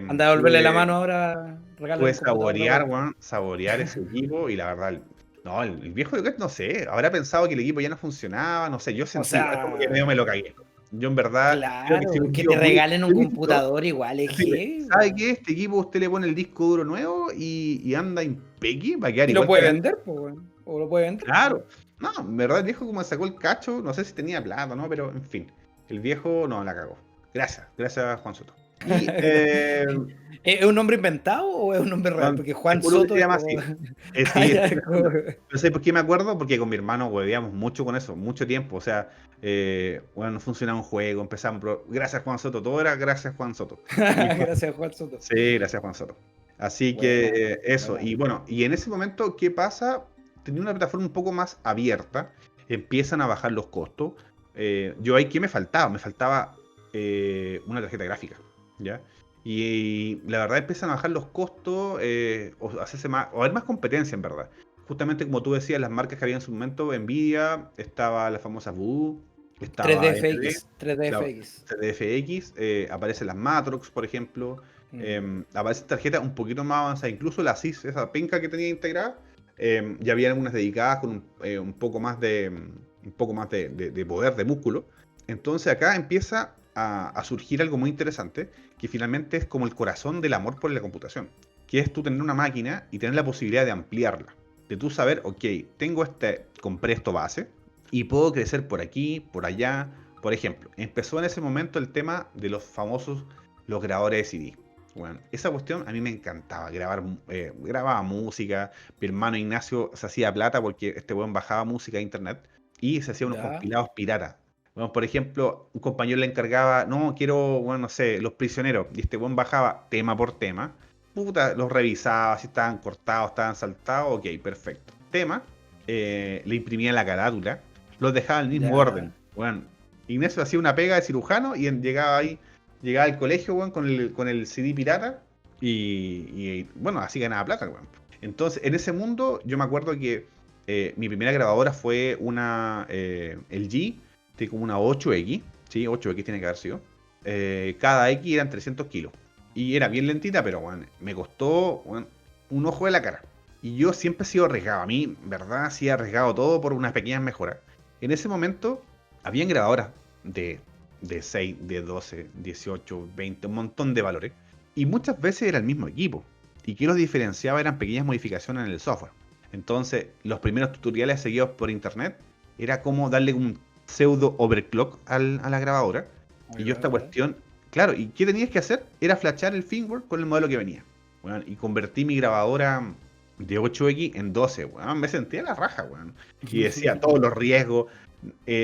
Anda a devolverle la Pude, mano ahora, regálale pude un computador de saborear, vuelta. weón, saborear ese equipo y la verdad, no, el viejo, no sé, habrá pensado que el equipo ya no funcionaba, no sé, yo O sentí igual como que sea, medio me lo cagué. Yo en verdad creo que si Claro, un que equipo te muy regalen un listo, computador igual es decirle, heavy, ¿sabe weón. qué? Este equipo usted le pone el disco duro nuevo y anda impecable, va a quedar Y lo igual puede que la. vender, pues, weón. O lo puede vender, pues. Claro. No, en verdad el viejo como sacó el cacho, no sé si tenía plata, ¿no? Pero en fin, el viejo no la cagó. Gracias, gracias Juan Soto. Y ¿Es un nombre inventado o es un nombre real? bueno, Porque te Juan juro que Soto se es llama como. así. Ah, Sí, ya, estoy es como- pensando. No sé por qué me acuerdo, porque con mi hermano hueveamos mucho con eso, mucho tiempo. O sea, bueno, no funcionaba un juego, empezamos, gracias Juan Soto, todo era gracias Juan Soto. Y Gracias, Juan Soto. sí, gracias Juan Soto. Así que Buena, eso, buena. y bueno, y en ese momento, ¿qué pasa? Tenía una plataforma un poco más abierta, empiezan a bajar los costos. Yo ahí, ¿qué me faltaba? Me faltaba una tarjeta gráfica, ¿ya? Y la verdad empiezan a bajar los costos, o hacerse más, o haber más competencia en verdad. Justamente como tú decías, las marcas que había en su momento, Nvidia, estaba la famosa Voodoo, estaba AMD, 3D la FX. CDFX, aparecen las Matrox, por ejemplo, Mm, aparecen tarjetas un poquito más avanzadas, incluso la CIS, esa penca que tenía integrada, ya había algunas dedicadas con un poco más de poder, de músculo. Entonces acá empieza a surgir algo muy interesante, que finalmente es como el corazón del amor por la computación, que es tú tener una máquina y tener la posibilidad de ampliarla, de tú saber, ok, compré esto base y puedo crecer por aquí, por allá. Por ejemplo, empezó en ese momento el tema de los famosos los grabadores de CD. Bueno, esa cuestión a mí me encantaba, grababa música, mi hermano Ignacio se hacía plata porque este weón bajaba música de internet y se hacía unos ya, compilados piratas. Bueno, por ejemplo, un compañero le encargaba, no, quiero, bueno, no sé, Los Prisioneros, y este weón bajaba tema por tema, puta, los revisaba, si estaban cortados, estaban saltados, ok, perfecto. Tema, le imprimía la carátula, los dejaba en el mismo ya. orden. Bueno, Ignacio hacía una pega de cirujano y llegaba ahí, llegaba al colegio, weón, con el CD pirata bueno, así ganaba plata, weón. Entonces, en ese mundo, yo me acuerdo que mi primera grabadora fue una LG, de como una 8X, ¿sí? 8X tiene que haber sido. Cada X eran 300 kilos. Y era bien lentita, pero bueno, me costó bueno, un ojo de la cara. Y yo siempre he sido arriesgado. A mí, verdad, sí he arriesgado todo por unas pequeñas mejoras. En ese momento, habían grabadoras de, de 6, de 12, 18, 20, un montón de valores. Y muchas veces era el mismo equipo. Y que los diferenciaba eran pequeñas modificaciones en el software. Entonces, los primeros tutoriales seguidos por internet era como darle un pseudo overclock a la grabadora. Y yo esta Ya. cuestión, claro, ¿y qué tenías que hacer? Era flashar el firmware con el modelo que venía. Bueno, y convertí mi grabadora de 8X en 12, weón. Me sentía la raja, weón. Y decía todos los riesgos,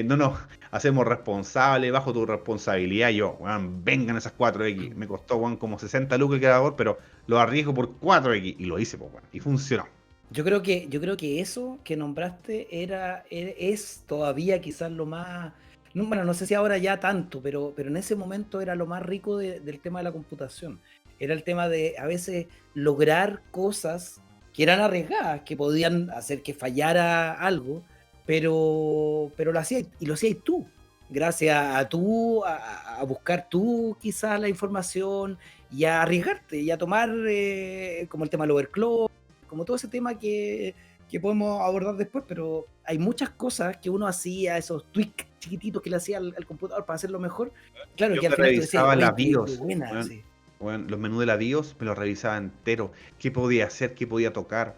no nos hacemos responsables, bajo tu responsabilidad. Y yo, weón, vengan esas 4X. Me costó, weón, como 60 lucas el grabador, pero lo arriesgo por 4X. Y lo hice, pues, weón. Y funcionó. Yo creo que eso que nombraste es todavía quizás lo más. No, bueno, no sé si ahora ya tanto, pero en ese momento era lo más rico del tema de la computación. Era el tema de a veces lograr cosas que eran arriesgadas, que podían hacer que fallara algo, pero lo hacías y lo hacías tú. Gracias a tú, a buscar tú quizás la información y a arriesgarte y a tomar como el tema del overclock, como todo ese tema que podemos abordar después, pero hay muchas cosas que uno hacía, esos tweaks chiquititos que le hacía al computador para hacerlo mejor, claro, Yo que al me final tú decías, revisaba oye, la qué BIOS, buena, weón. sí. Weón, los menús de la BIOS me los revisaba entero. ¿Qué podía hacer? ¿Qué podía tocar?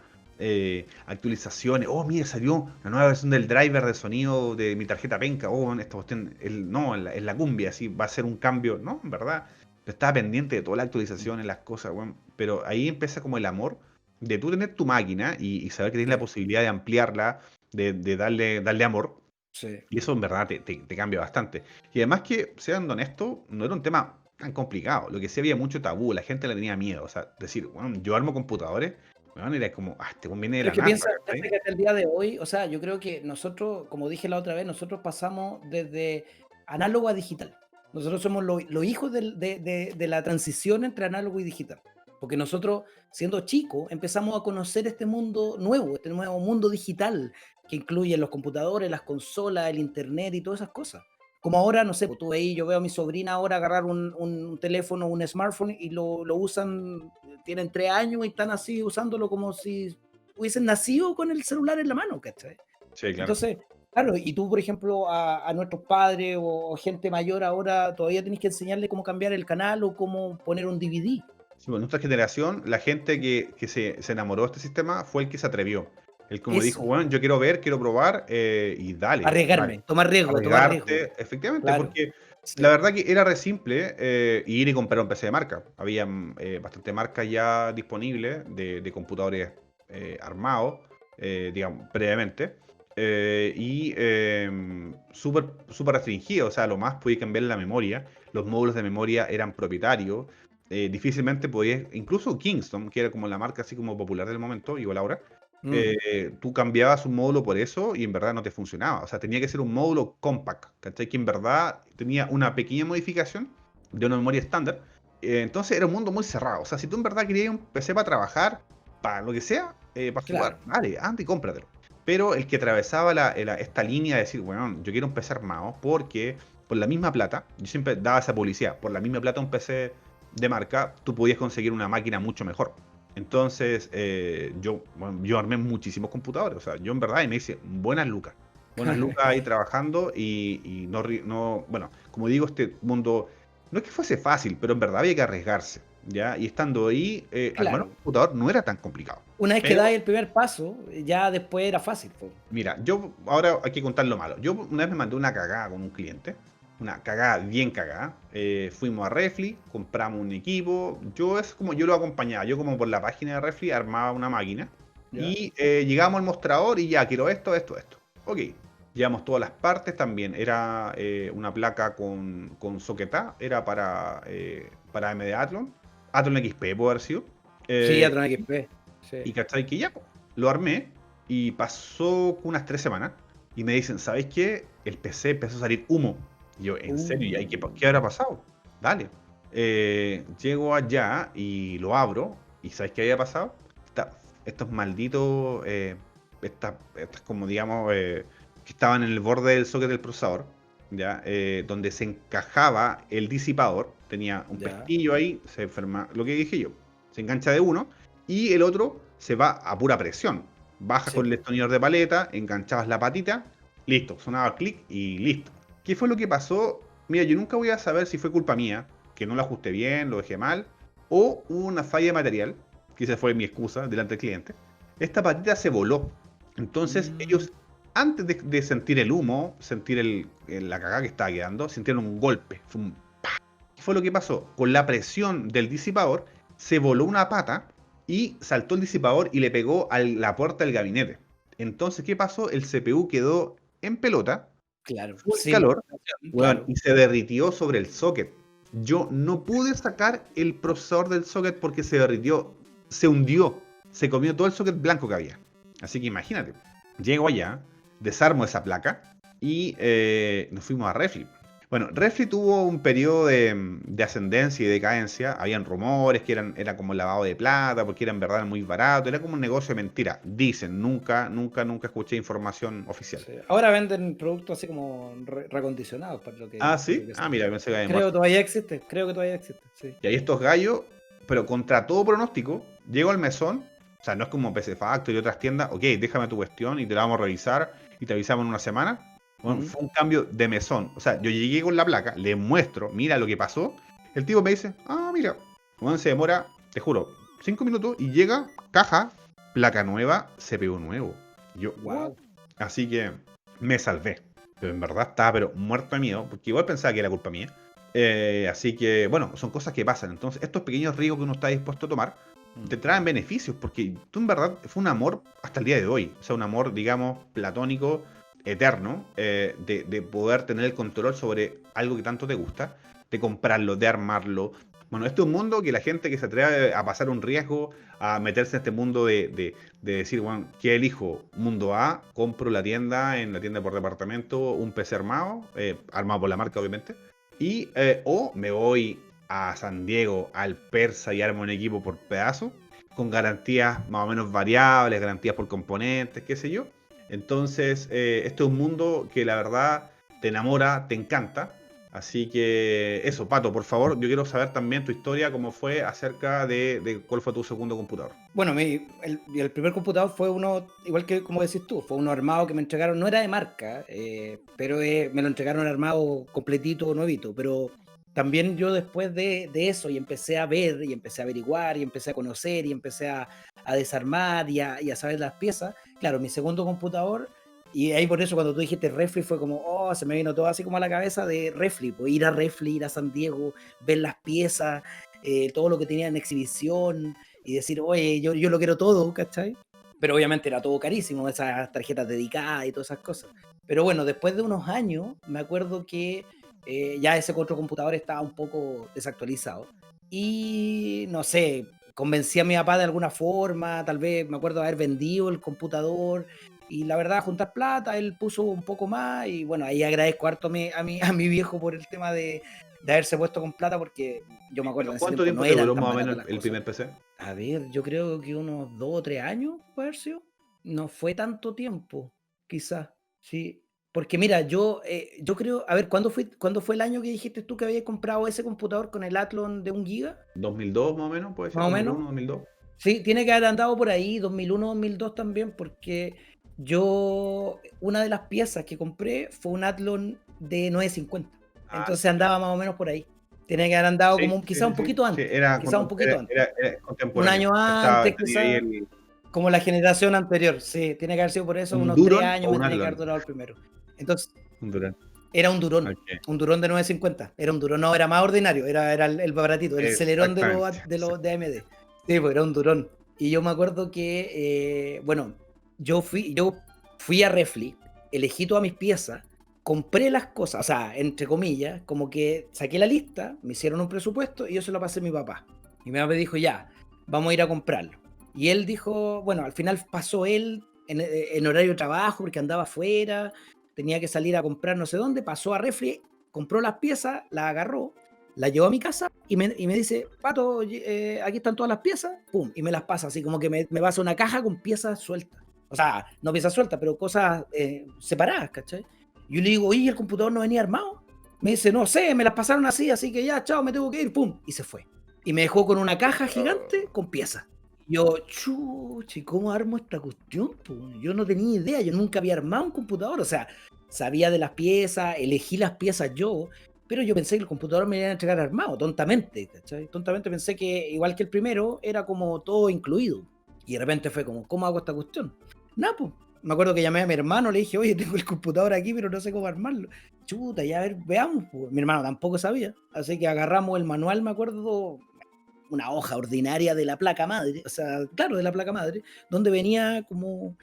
Actualizaciones. Oh, mira, salió la nueva versión del driver de sonido de mi tarjeta penca. Oh, weón, esta cuestión, no, en la cumbia, sí, va a ser un cambio. No, en verdad. Yo estaba pendiente de todas las actualizaciones, las cosas, weón. Pero ahí empieza como el amor de tú tener tu máquina y saber que tienes la Sí, posibilidad de ampliarla, de darle amor. sí. Y eso en verdad te cambia bastante. Y además que, sean honestos, no era un tema tan complicado. Lo que sí había mucho tabú, la gente le tenía miedo. O sea, decir, bueno, yo armo computadores, bueno, era como, te conviene de Pero la es que NASA, piensa ¿cachai? que hasta el día de hoy, o sea, yo creo que nosotros, como dije la otra vez, nosotros pasamos desde análogo a digital. Nosotros somos los hijos de la transición entre análogo y digital. Porque nosotros, siendo chicos, empezamos a conocer este mundo nuevo, este nuevo mundo digital, que incluye los computadores, las consolas, el internet y todas esas cosas. Como ahora, no sé, pues tú veis, yo veo a mi sobrina ahora agarrar un teléfono, un smartphone y lo usan, tienen 3 años y están así usándolo como si hubiesen nacido con el celular en la mano, ¿cachai? Sí, claro. Entonces, Claro, y tú, por ejemplo, a nuestros padres o gente mayor ahora, todavía tenés que enseñarle cómo cambiar el canal o cómo poner un DVD. Sí, bueno, nuestra generación, la gente que se enamoró de este sistema fue el que se atrevió. El como dijo, Eso, bueno, yo quiero ver, quiero probar, y dale, dale. arriesgarme, tomar riesgo, Arriesgarte, efectivamente, claro. porque la Sí. verdad que era re simple ir y comprar un PC de marca. Había bastante marcas ya disponibles de computadores armados, digamos, previamente. Súper súper restringido, o sea, lo más podías cambiar la memoria. Los módulos de memoria eran propietarios. Difícilmente podías, incluso Kingston, que era como la marca así como popular del momento, igual ahora, Mm, tú cambiabas un módulo por eso y en verdad no te funcionaba. O sea, tenía que ser un módulo compact, ¿cachai? Que en verdad tenía una pequeña modificación de una memoria estándar. Entonces era un mundo muy cerrado. O sea, si tú en verdad querías un PC para trabajar, para lo que sea, para jugar, claro. dale, anda y cómpratelo. Pero el que atravesaba esta línea de decir, bueno, yo quiero un PC armado porque por la misma plata, yo siempre daba esa publicidad, por la misma plata un PC de marca, tú podías conseguir una máquina mucho mejor. Entonces, yo armé muchísimos computadores. O sea, yo en verdad y me hice buenas lucas. Buenas lucas ahí trabajando y no, bueno, como digo, este mundo no es que fuese fácil, pero en verdad había que arriesgarse, ¿ya? Y estando ahí, armar un Claro. computador no era tan complicado. Una vez que das Pero, el primer paso, ya después era fácil, po. mira, yo ahora hay que contar lo malo. Yo una vez me mandé una cagada con un cliente, una cagada bien cagada. Fuimos a Refly, compramos un equipo. Yo lo acompañaba, yo como por la página de Refly armaba una máquina ¿Ya? y llegamos al mostrador y ya quiero esto, esto, esto. Ok, llevamos todas las partes también. Era una placa con soquetá, era para AMD Athlon, Athlon XP puede haber sido. Sí, Eh, Atron XP. Sí. y cachai que ya, po, lo armé y pasó unas 3 semanas y me dicen, ¿sabéis qué? El PC empezó a salir humo. Y yo, ¿en serio? ¿Y ahí qué habrá pasado? Dale. Llego allá y lo abro y ¿sabéis qué había pasado? Estos malditos, estas como digamos, que estaban en el borde del socket del procesador, ¿ya? Donde se encajaba el disipador, tenía un Ya. pestillo ahí, se enferma, lo que dije yo, se engancha de uno y el otro se va a pura presión. Bajas Sí, con el po. destornillador de paleta, enganchabas la patita, listo, sonaba clic y listo. ¿Qué fue lo que pasó? Mira, yo nunca voy a saber si fue culpa mía, que no lo ajusté bien, lo dejé mal, o hubo una falla de material, que esa fue mi excusa delante del cliente. Esta patita se voló. Entonces Mm, ellos, antes de sentir el humo, sentir la cagada que estaba quedando, sintieron un golpe. Fue un ¿Qué fue lo que pasó? Con la presión del disipador, se voló una pata y saltó el disipador y le pegó a la puerta del gabinete. Entonces, ¿qué pasó? El CPU quedó en pelota, claro. full Sin calor, ventilación, weón, claro. y se derritió sobre el socket. Yo no pude sacar el procesador del socket porque se derritió, se hundió, se comió todo el socket blanco que había. Así que imagínate, llego allá, desarmo esa placa y nos fuimos a Refli. Bueno, Refli tuvo un periodo de ascendencia y decadencia. Habían rumores que era como lavado de plata, porque era en verdad muy barato. Era como un negocio de mentira. Dicen, nunca escuché información oficial. Sí. Ahora venden productos así como reacondicionados, Ah, por lo ¿sí? que Ah, sé. mira, pensé que había Creo muerto. todavía existe, creo que todavía existe, sí. Y ahí estos gallos, pero contra todo pronóstico, llego al mesón. O sea, no es como PC Factory y otras tiendas. Ok, déjame tu cuestión y te la vamos a revisar y te avisamos en una semana. Bueno, Mm. fue un cambio de mesón. O sea, yo llegué con la placa, le muestro, mira lo que pasó. El tipo me dice, ah, mira, bueno, se demora, te juro, 5 minutos y llega, caja, placa nueva, CPU nuevo. Y yo, ¿what? Wow. Así que me salvé. Pero en verdad estaba pero muerto de miedo, porque igual pensaba que era culpa mía. Así que, bueno, son cosas que pasan. Entonces, estos pequeños riesgos que uno está dispuesto a tomar te traen beneficios, porque tú en verdad fue un amor hasta el día de hoy. O sea, un amor, digamos, platónico, eterno, de poder tener el control sobre algo que tanto te gusta, de comprarlo, de armarlo. Bueno, este es un mundo que la gente que se atreve a pasar un riesgo, a meterse en este mundo de decir, bueno, ¿qué elijo? Mundo A, compro en la tienda por departamento, un PC armado, armado por la marca obviamente, o me voy a San Diego, al Persa y armo un equipo por pedazo, con garantías más o menos variables, garantías por componentes, qué sé yo. Entonces, esto es un mundo que la verdad te enamora, te encanta. Así que eso, Pato, por favor, yo quiero saber también tu historia, cómo fue acerca de cuál fue tu segundo computador. Bueno, el primer computador fue uno, igual que como decís tú, fue uno armado que me entregaron, no era de marca, pero me lo entregaron armado completito, nuevito, pero también yo después de eso y empecé a ver y empecé a averiguar y empecé a conocer y empecé a desarmar y a saber las piezas, claro, mi segundo computador, y ahí por eso cuando tú dijiste refri fue como, oh, se me vino todo así como a la cabeza de refri, pues ir a refri, ir a San Diego, ver las piezas, todo lo que tenía en exhibición y decir, oye, yo lo quiero todo, ¿cachai? Pero obviamente era todo carísimo, esas tarjetas dedicadas y todas esas cosas. Pero bueno, después de unos años, me acuerdo que ya ese otro computador estaba un poco desactualizado. Y no sé, convencí a mi papá de alguna forma, tal vez me acuerdo haber vendido el computador. Y la verdad, juntar plata, él puso un poco más. Y bueno, ahí agradezco harto a mi viejo por el tema de haberse puesto con plata, porque yo me acuerdo en ese ¿Cuánto tiempo no tiempo te eran duró tan más o baratas menos las el cosas. primer PC? A ver, yo creo que unos 2 o 3 años, puede haber sido. No fue tanto tiempo, quizás, sí. Porque mira, yo creo, a ver, ¿cuándo fue el año que dijiste tú que habías comprado ese computador con el Athlon de 1 GB? 2002 más o menos, puede ser, Más o menos. 2001, 2002. Sí, tiene que haber andado por ahí, 2001, 2002 también, porque una de las piezas que compré fue un Athlon de 950. Ah, Entonces andaba más o menos por ahí. Tiene que haber andado sí, como sí, quizá sí, un sí. poquito Sí, antes, quizá un poquito antes. era Un contemporáneo. año Estaba, antes, tenía ahí quizá, como la generación anterior. Sí, tiene que haber sido por eso, un unos 3 Duron o años me un tiene que Athlon. haber durado el primero. Entonces, Un Duron. era Ok. un Durón de 950. Era un Durón, no, era más ordinario, era el baratito, el Celerón Exactamente. Sí. de AMD. Sí, pues era un Durón. Y yo me acuerdo que, bueno, yo fui a Refli, elegí todas mis piezas, compré las cosas, o sea, entre comillas, como que saqué la lista, me hicieron un presupuesto y yo se lo pasé a mi papá. Y mi papá dijo, ya, vamos a ir a comprarlo. Y él dijo, bueno, al final pasó él en horario de trabajo porque andaba afuera, tenía que salir a comprar no sé dónde, pasó a Refri, compró las piezas, las agarró, la llevó a mi casa y me dice, Pato, aquí están todas las piezas, pum, y me las pasa, así como que me pasa una caja con piezas sueltas. O sea, no piezas sueltas, pero cosas separadas, ¿cachai? Yo le digo, oye, ¿el computador no venía armado? Me dice, no sé, me las pasaron así que ya, chao, me tengo que ir, pum, y se fue. Y me dejó con una caja gigante con piezas. Yo, chuchi, ¿cómo armo esta cuestión? Yo no tenía idea, yo nunca había armado un computador, o sea, sabía de las piezas, elegí las piezas yo, pero yo pensé que el computador me iba a entregar armado, tontamente, ¿cachai? Tontamente pensé que, igual que el primero, era como todo incluido. Y de repente fue como, ¿cómo hago esta cuestión? Nada, pues. Me acuerdo que llamé a mi hermano, le dije, oye, tengo el computador aquí, pero no sé cómo armarlo. Chuta, ya a ver, veamos. Pues. Mi hermano tampoco sabía. Así que agarramos el manual, me acuerdo, una hoja ordinaria de la placa madre, o sea, claro, de la placa madre, donde venía como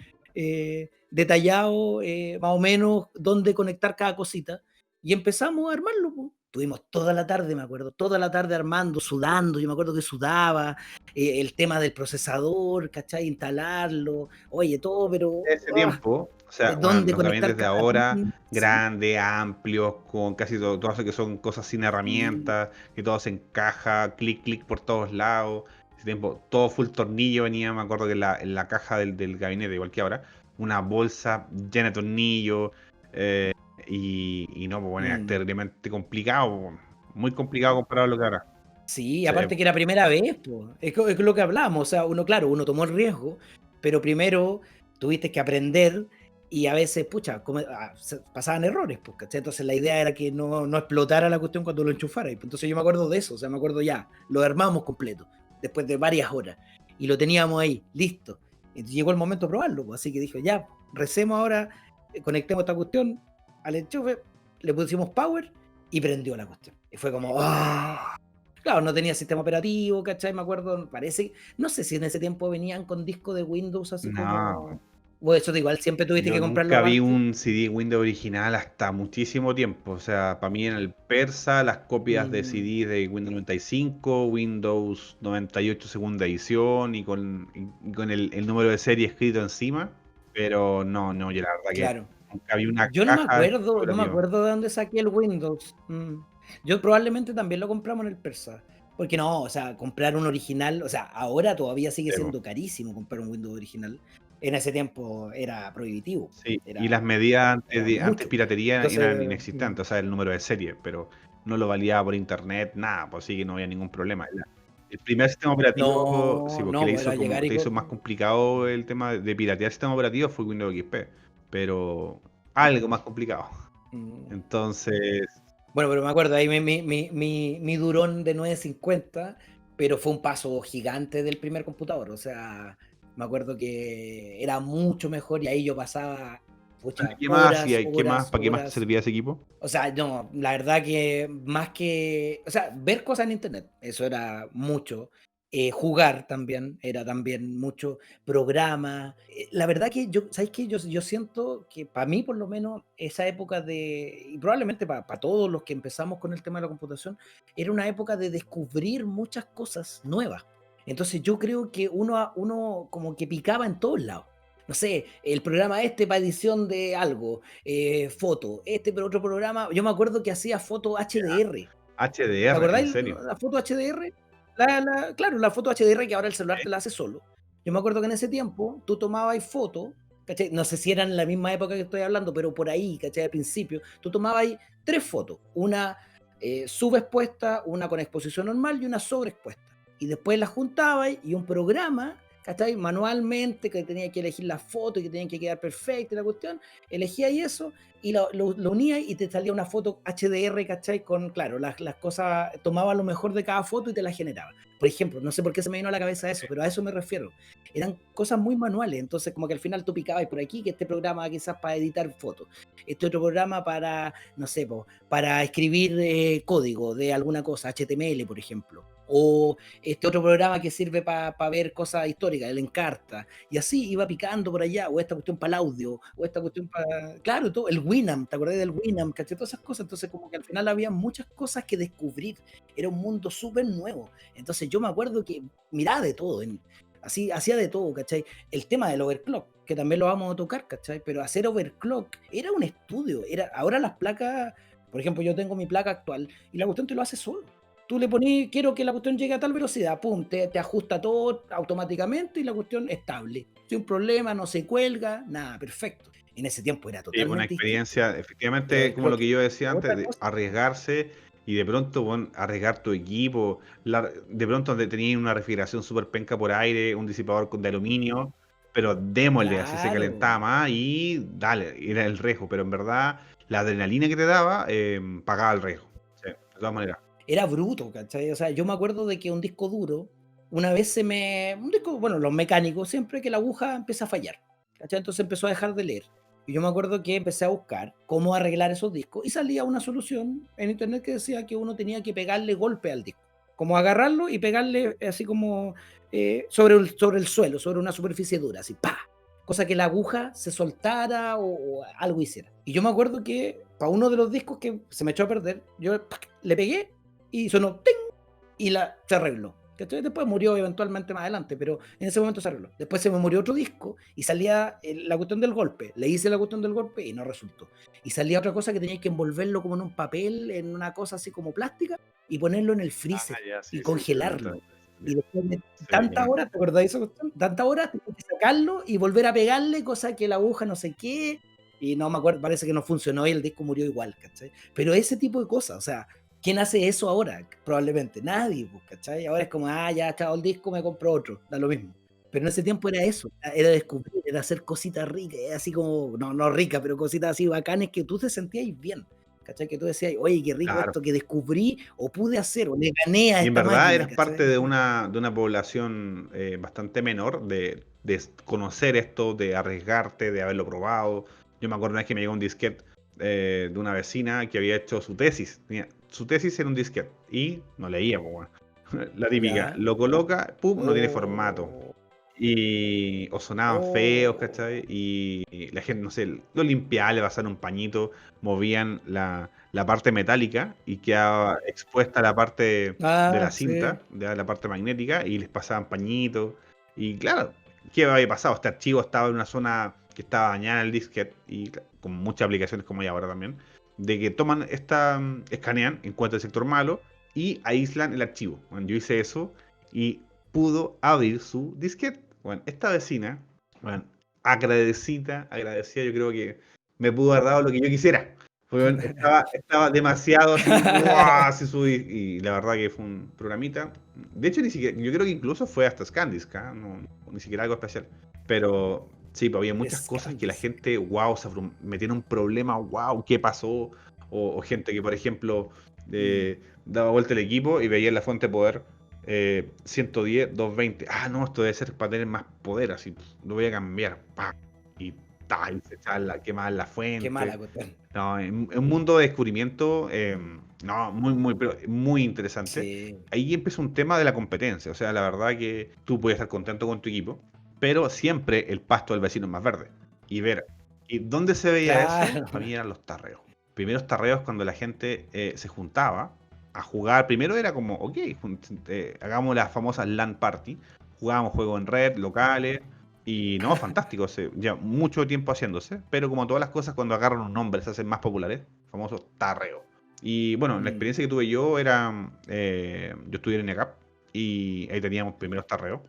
detallado más o menos dónde conectar cada cosita. Y empezamos a armarlo. Po. Tuvimos toda la tarde, me acuerdo, toda la tarde armando, sudando, yo me acuerdo que sudaba, el tema del procesador, ¿cachai? Instalarlo, oye, todo, pero Ese tiempo, o sea, bueno, dónde los conectar gabinetes de cada ahora, pin, sí, grandes, amplios, con casi todo eso que son cosas sin y, herramientas, que todo se encaja, clic, clic por todos lados. Ese tiempo, todo full tornillo venía, me acuerdo que en la caja del gabinete, igual que ahora, una bolsa llena de tornillos, eh, y no, pues bueno, era mm. terriblemente complicado, pues, muy complicado comparado a lo que ahora. Sí, Sí, aparte que era primera vez, pues. Es lo que hablamos. O sea, uno, claro, uno tomó el riesgo, pero primero tuviste que aprender y a veces, pucha, pasaban errores, pues, ¿cachai? Entonces la idea era que no explotara la cuestión cuando lo enchufara. Y, pues, entonces yo me acuerdo de eso, o sea, me acuerdo ya, lo armamos completo, después de varias horas, y lo teníamos ahí, listo. Y llegó el momento de probarlo, pues, así que dije, ya, recemos ahora, conectemos esta cuestión al enchufe, le pusimos power y prendió la cuestión. Y fue como, ¡ah! Claro, no tenía sistema operativo, ¿cachai? Me acuerdo, parece, no sé si en ese tiempo venían con disco de Windows así no. como... O eso, igual siempre tuviste Yo que comprarlo nunca vi aparte. un CD Windows original hasta muchísimo tiempo. O sea, para mí en el Persa, las copias de Mm, CD de Windows 95, Windows 98 segunda edición y con el número de serie escrito encima. Pero no, no, yo la verdad que claro. nunca vi una Yo caja de no me operativa. acuerdo de dónde saqué el Windows. Yo probablemente también lo compramos en el Persa. Porque no, o sea, comprar un original, o sea, ahora todavía sigue Sí, po. siendo carísimo comprar un Windows original. en ese tiempo era prohibitivo, Sí, y las era, medidas era antes mucho. piratería eran Entonces, inexistentes, o sea, el número de serie, pero no lo validaba por internet, nada, pues sí que no había ningún problema. El primer sistema operativo, sí, no, porque no, le pues hizo era como, llegar te hizo más complicado el tema de piratear el sistema operativo fue Windows XP, pero algo más complicado. mm, Entonces, bueno, pero me acuerdo, ahí mi durón de 950, pero fue un paso gigante del primer computador. O sea, me acuerdo que era mucho mejor y ahí yo pasaba, pucha, ¿qué más horas, hacía? horas, ¿Para qué más te horas. servía ese equipo? O sea, no, la verdad que más que, o sea, ver cosas en internet, eso era mucho. Jugar también, era también mucho. Programa. La verdad que yo, ¿sabes qué? Yo siento que para mí, por lo menos, esa época de, y probablemente para todos los que empezamos con el tema de la computación, era una época de descubrir muchas cosas nuevas. Entonces yo creo que uno como que picaba en todos lados. No sé, el programa este para edición de algo, foto, este pero otro programa, yo me acuerdo que hacía foto HDR. ¿Te HDR, ¿en acordáis serio? la foto HDR? Claro, la foto HDR que ahora el celular te la hace solo. Yo me acuerdo que en ese tiempo tú tomabas foto, ¿cachai? No sé si eran en la misma época que estoy hablando, pero por ahí, ¿cachai? Al principio, tú tomabas tres fotos, una subexpuesta, una con exposición normal y una sobreexpuesta. Y después las juntabas y un programa, ¿cachai? Manualmente, que tenía que elegir las fotos y que tenían que quedar perfectas y la cuestión, elegía y eso y lo unía y te salía una foto HDR, ¿cachai? Con, claro, las cosas, tomaba lo mejor de cada foto y te la generaba. Por ejemplo, no sé por qué se me vino a la cabeza eso, pero a eso me refiero. Eran cosas muy manuales, entonces como que al final tú picabas por aquí, que este programa quizás para editar fotos, este otro programa para, no sé, para escribir código de alguna cosa, HTML, por ejemplo. O este otro programa que sirve para ver cosas históricas, el Encarta, y así iba picando por allá, o esta cuestión para el audio, o esta cuestión para, claro, todo, el Winamp, ¿te acordás del Winamp? ¿Cachai? Todas esas cosas, entonces como que al final había muchas cosas que descubrir, era un mundo súper nuevo, entonces yo me acuerdo que miraba de todo, así, hacía de todo, ¿cachai? El tema del overclock, que también lo vamos a tocar, ¿cachai? Pero hacer overclock era un estudio, ahora las placas, por ejemplo, yo tengo mi placa actual, y la cuestión te lo hace solo. Tú le pones, quiero que la cuestión llegue a tal velocidad, pum, te ajusta todo automáticamente y la cuestión estable. Sin problema, no se cuelga, nada, perfecto. En ese tiempo era Sí, una totalmente distinto. experiencia, Pero efectivamente, como creo lo que que yo decía antes, otra de cosa, arriesgarse y de pronto, bueno, arriesgar tu equipo, de pronto donde tenías una refrigeración súper penca por aire, un disipador de aluminio, pero démosle, así se calentaba claro, más y dale, era el riesgo, pero en verdad la adrenalina que te daba pagaba el riesgo, sí, de todas maneras. era bruto, ¿cachai? O sea, yo me acuerdo de que un disco duro, una vez un disco, bueno, los mecánicos, siempre que la aguja empieza a fallar, ¿cachai? Entonces empezó a dejar de leer. Y yo me acuerdo que empecé a buscar cómo arreglar esos discos y salía una solución en internet que decía que uno tenía que pegarle golpe al disco, como agarrarlo y pegarle así como sobre el suelo, sobre una superficie dura, así, ¡pa! Cosa que la aguja se soltara o algo hiciera. Y yo me acuerdo que para uno de los discos que se me echó a perder, yo ¡pac! Le pegué y sonó ¡ting! Y se arregló. ¿Cachai? Después murió eventualmente más adelante, pero en ese momento se arregló. Después se me murió otro disco y salía la cuestión del golpe. Le hice la cuestión del golpe y no resultó. Y salía otra cosa que tenía que envolverlo como en un papel, en una cosa así como plástica y ponerlo en el Ah, freezer ya, y sí, sí, sí, congelarlo. Y después de sí, tantas horas, ¿te acordás de eso? Tantas horas, tengo que sacarlo y volver a pegarle, cosa que la aguja no sé qué. Y no me acuerdo, parece que no funcionó y el disco murió igual, ¿cachai? Pero ese tipo de cosas, o sea, ¿quién hace eso ahora? Probablemente nadie, pues, ¿cachai? Ahora es como, ya, chao el disco, me compro otro, da lo mismo. Pero en ese tiempo era eso, era descubrir, era hacer cositas ricas, así como, no, no ricas, pero cositas así bacanes que tú te sentías bien, ¿cachai? Que tú decías, oye, qué rico claro. esto que descubrí, o pude hacer, o le gané a Y en esta verdad máquina, eras parte ¿cachai? de una población bastante menor de conocer esto, de arriesgarte, de haberlo probado. Yo me acuerdo una vez que me llegó un disquete de una vecina que había hecho su tesis. Su tesis era un disquete y no leía, pues, bueno. La típica, Ya. lo coloca, pum, no tiene formato. Oh, O sonaban feos, oh. ¿cachai? Y la gente, no sé, lo limpiaban, le pasaron un pañito, movían la parte metálica y quedaba expuesta la parte de Ah, la sí. cinta, de la parte magnética, y les pasaban pañitos. Y claro, ¿qué había pasado? Este archivo estaba en una zona que estaba dañada en el disquete, y con muchas aplicaciones como hay ahora también, de que toman escanean, encuentran el sector malo y aíslan el archivo. Bueno, yo hice eso y pudo abrir su disquete. Bueno, esta vecina, bueno, agradecida, yo creo que me pudo haber dado lo que yo quisiera. Estaba demasiado así, ¡guau! Así y la verdad que fue un programita. De hecho, ni siquiera, yo creo que incluso fue hasta Scandisk, ¿ah? No, ni siquiera algo especial. Pero sí, pues había muchas cosas que la gente, wow, metía en un problema, wow, ¿qué pasó? O gente que, por ejemplo, daba vuelta el equipo y veía en la fuente de poder 110, 220. Ah, no, esto debe ser para tener más poder, así, lo voy a cambiar. ¡Pam! Y tal, se quemaban la Qué mala fuente. cuestión. No, es un mundo de descubrimiento, no, pero muy interesante. Sí, Ahí empieza un tema de la competencia. O sea, la verdad que tú puedes estar contento con tu equipo, pero siempre el pasto del vecino es más verde. Y ver, ¿y dónde se veía eso? claro. Para mí eran los tarreos. Primeros tarreos cuando la gente se juntaba a jugar. Primero era como, ok, hagamos las famosas LAN party. Jugábamos juegos en red, locales. Y no, fantástico, ya mucho tiempo haciéndose, pero como todas las cosas, cuando agarran un nombre se hacen más populares, famoso tarreo. Y bueno, la experiencia que tuve yo era, yo estudié en ECAP y ahí teníamos primeros tarreos.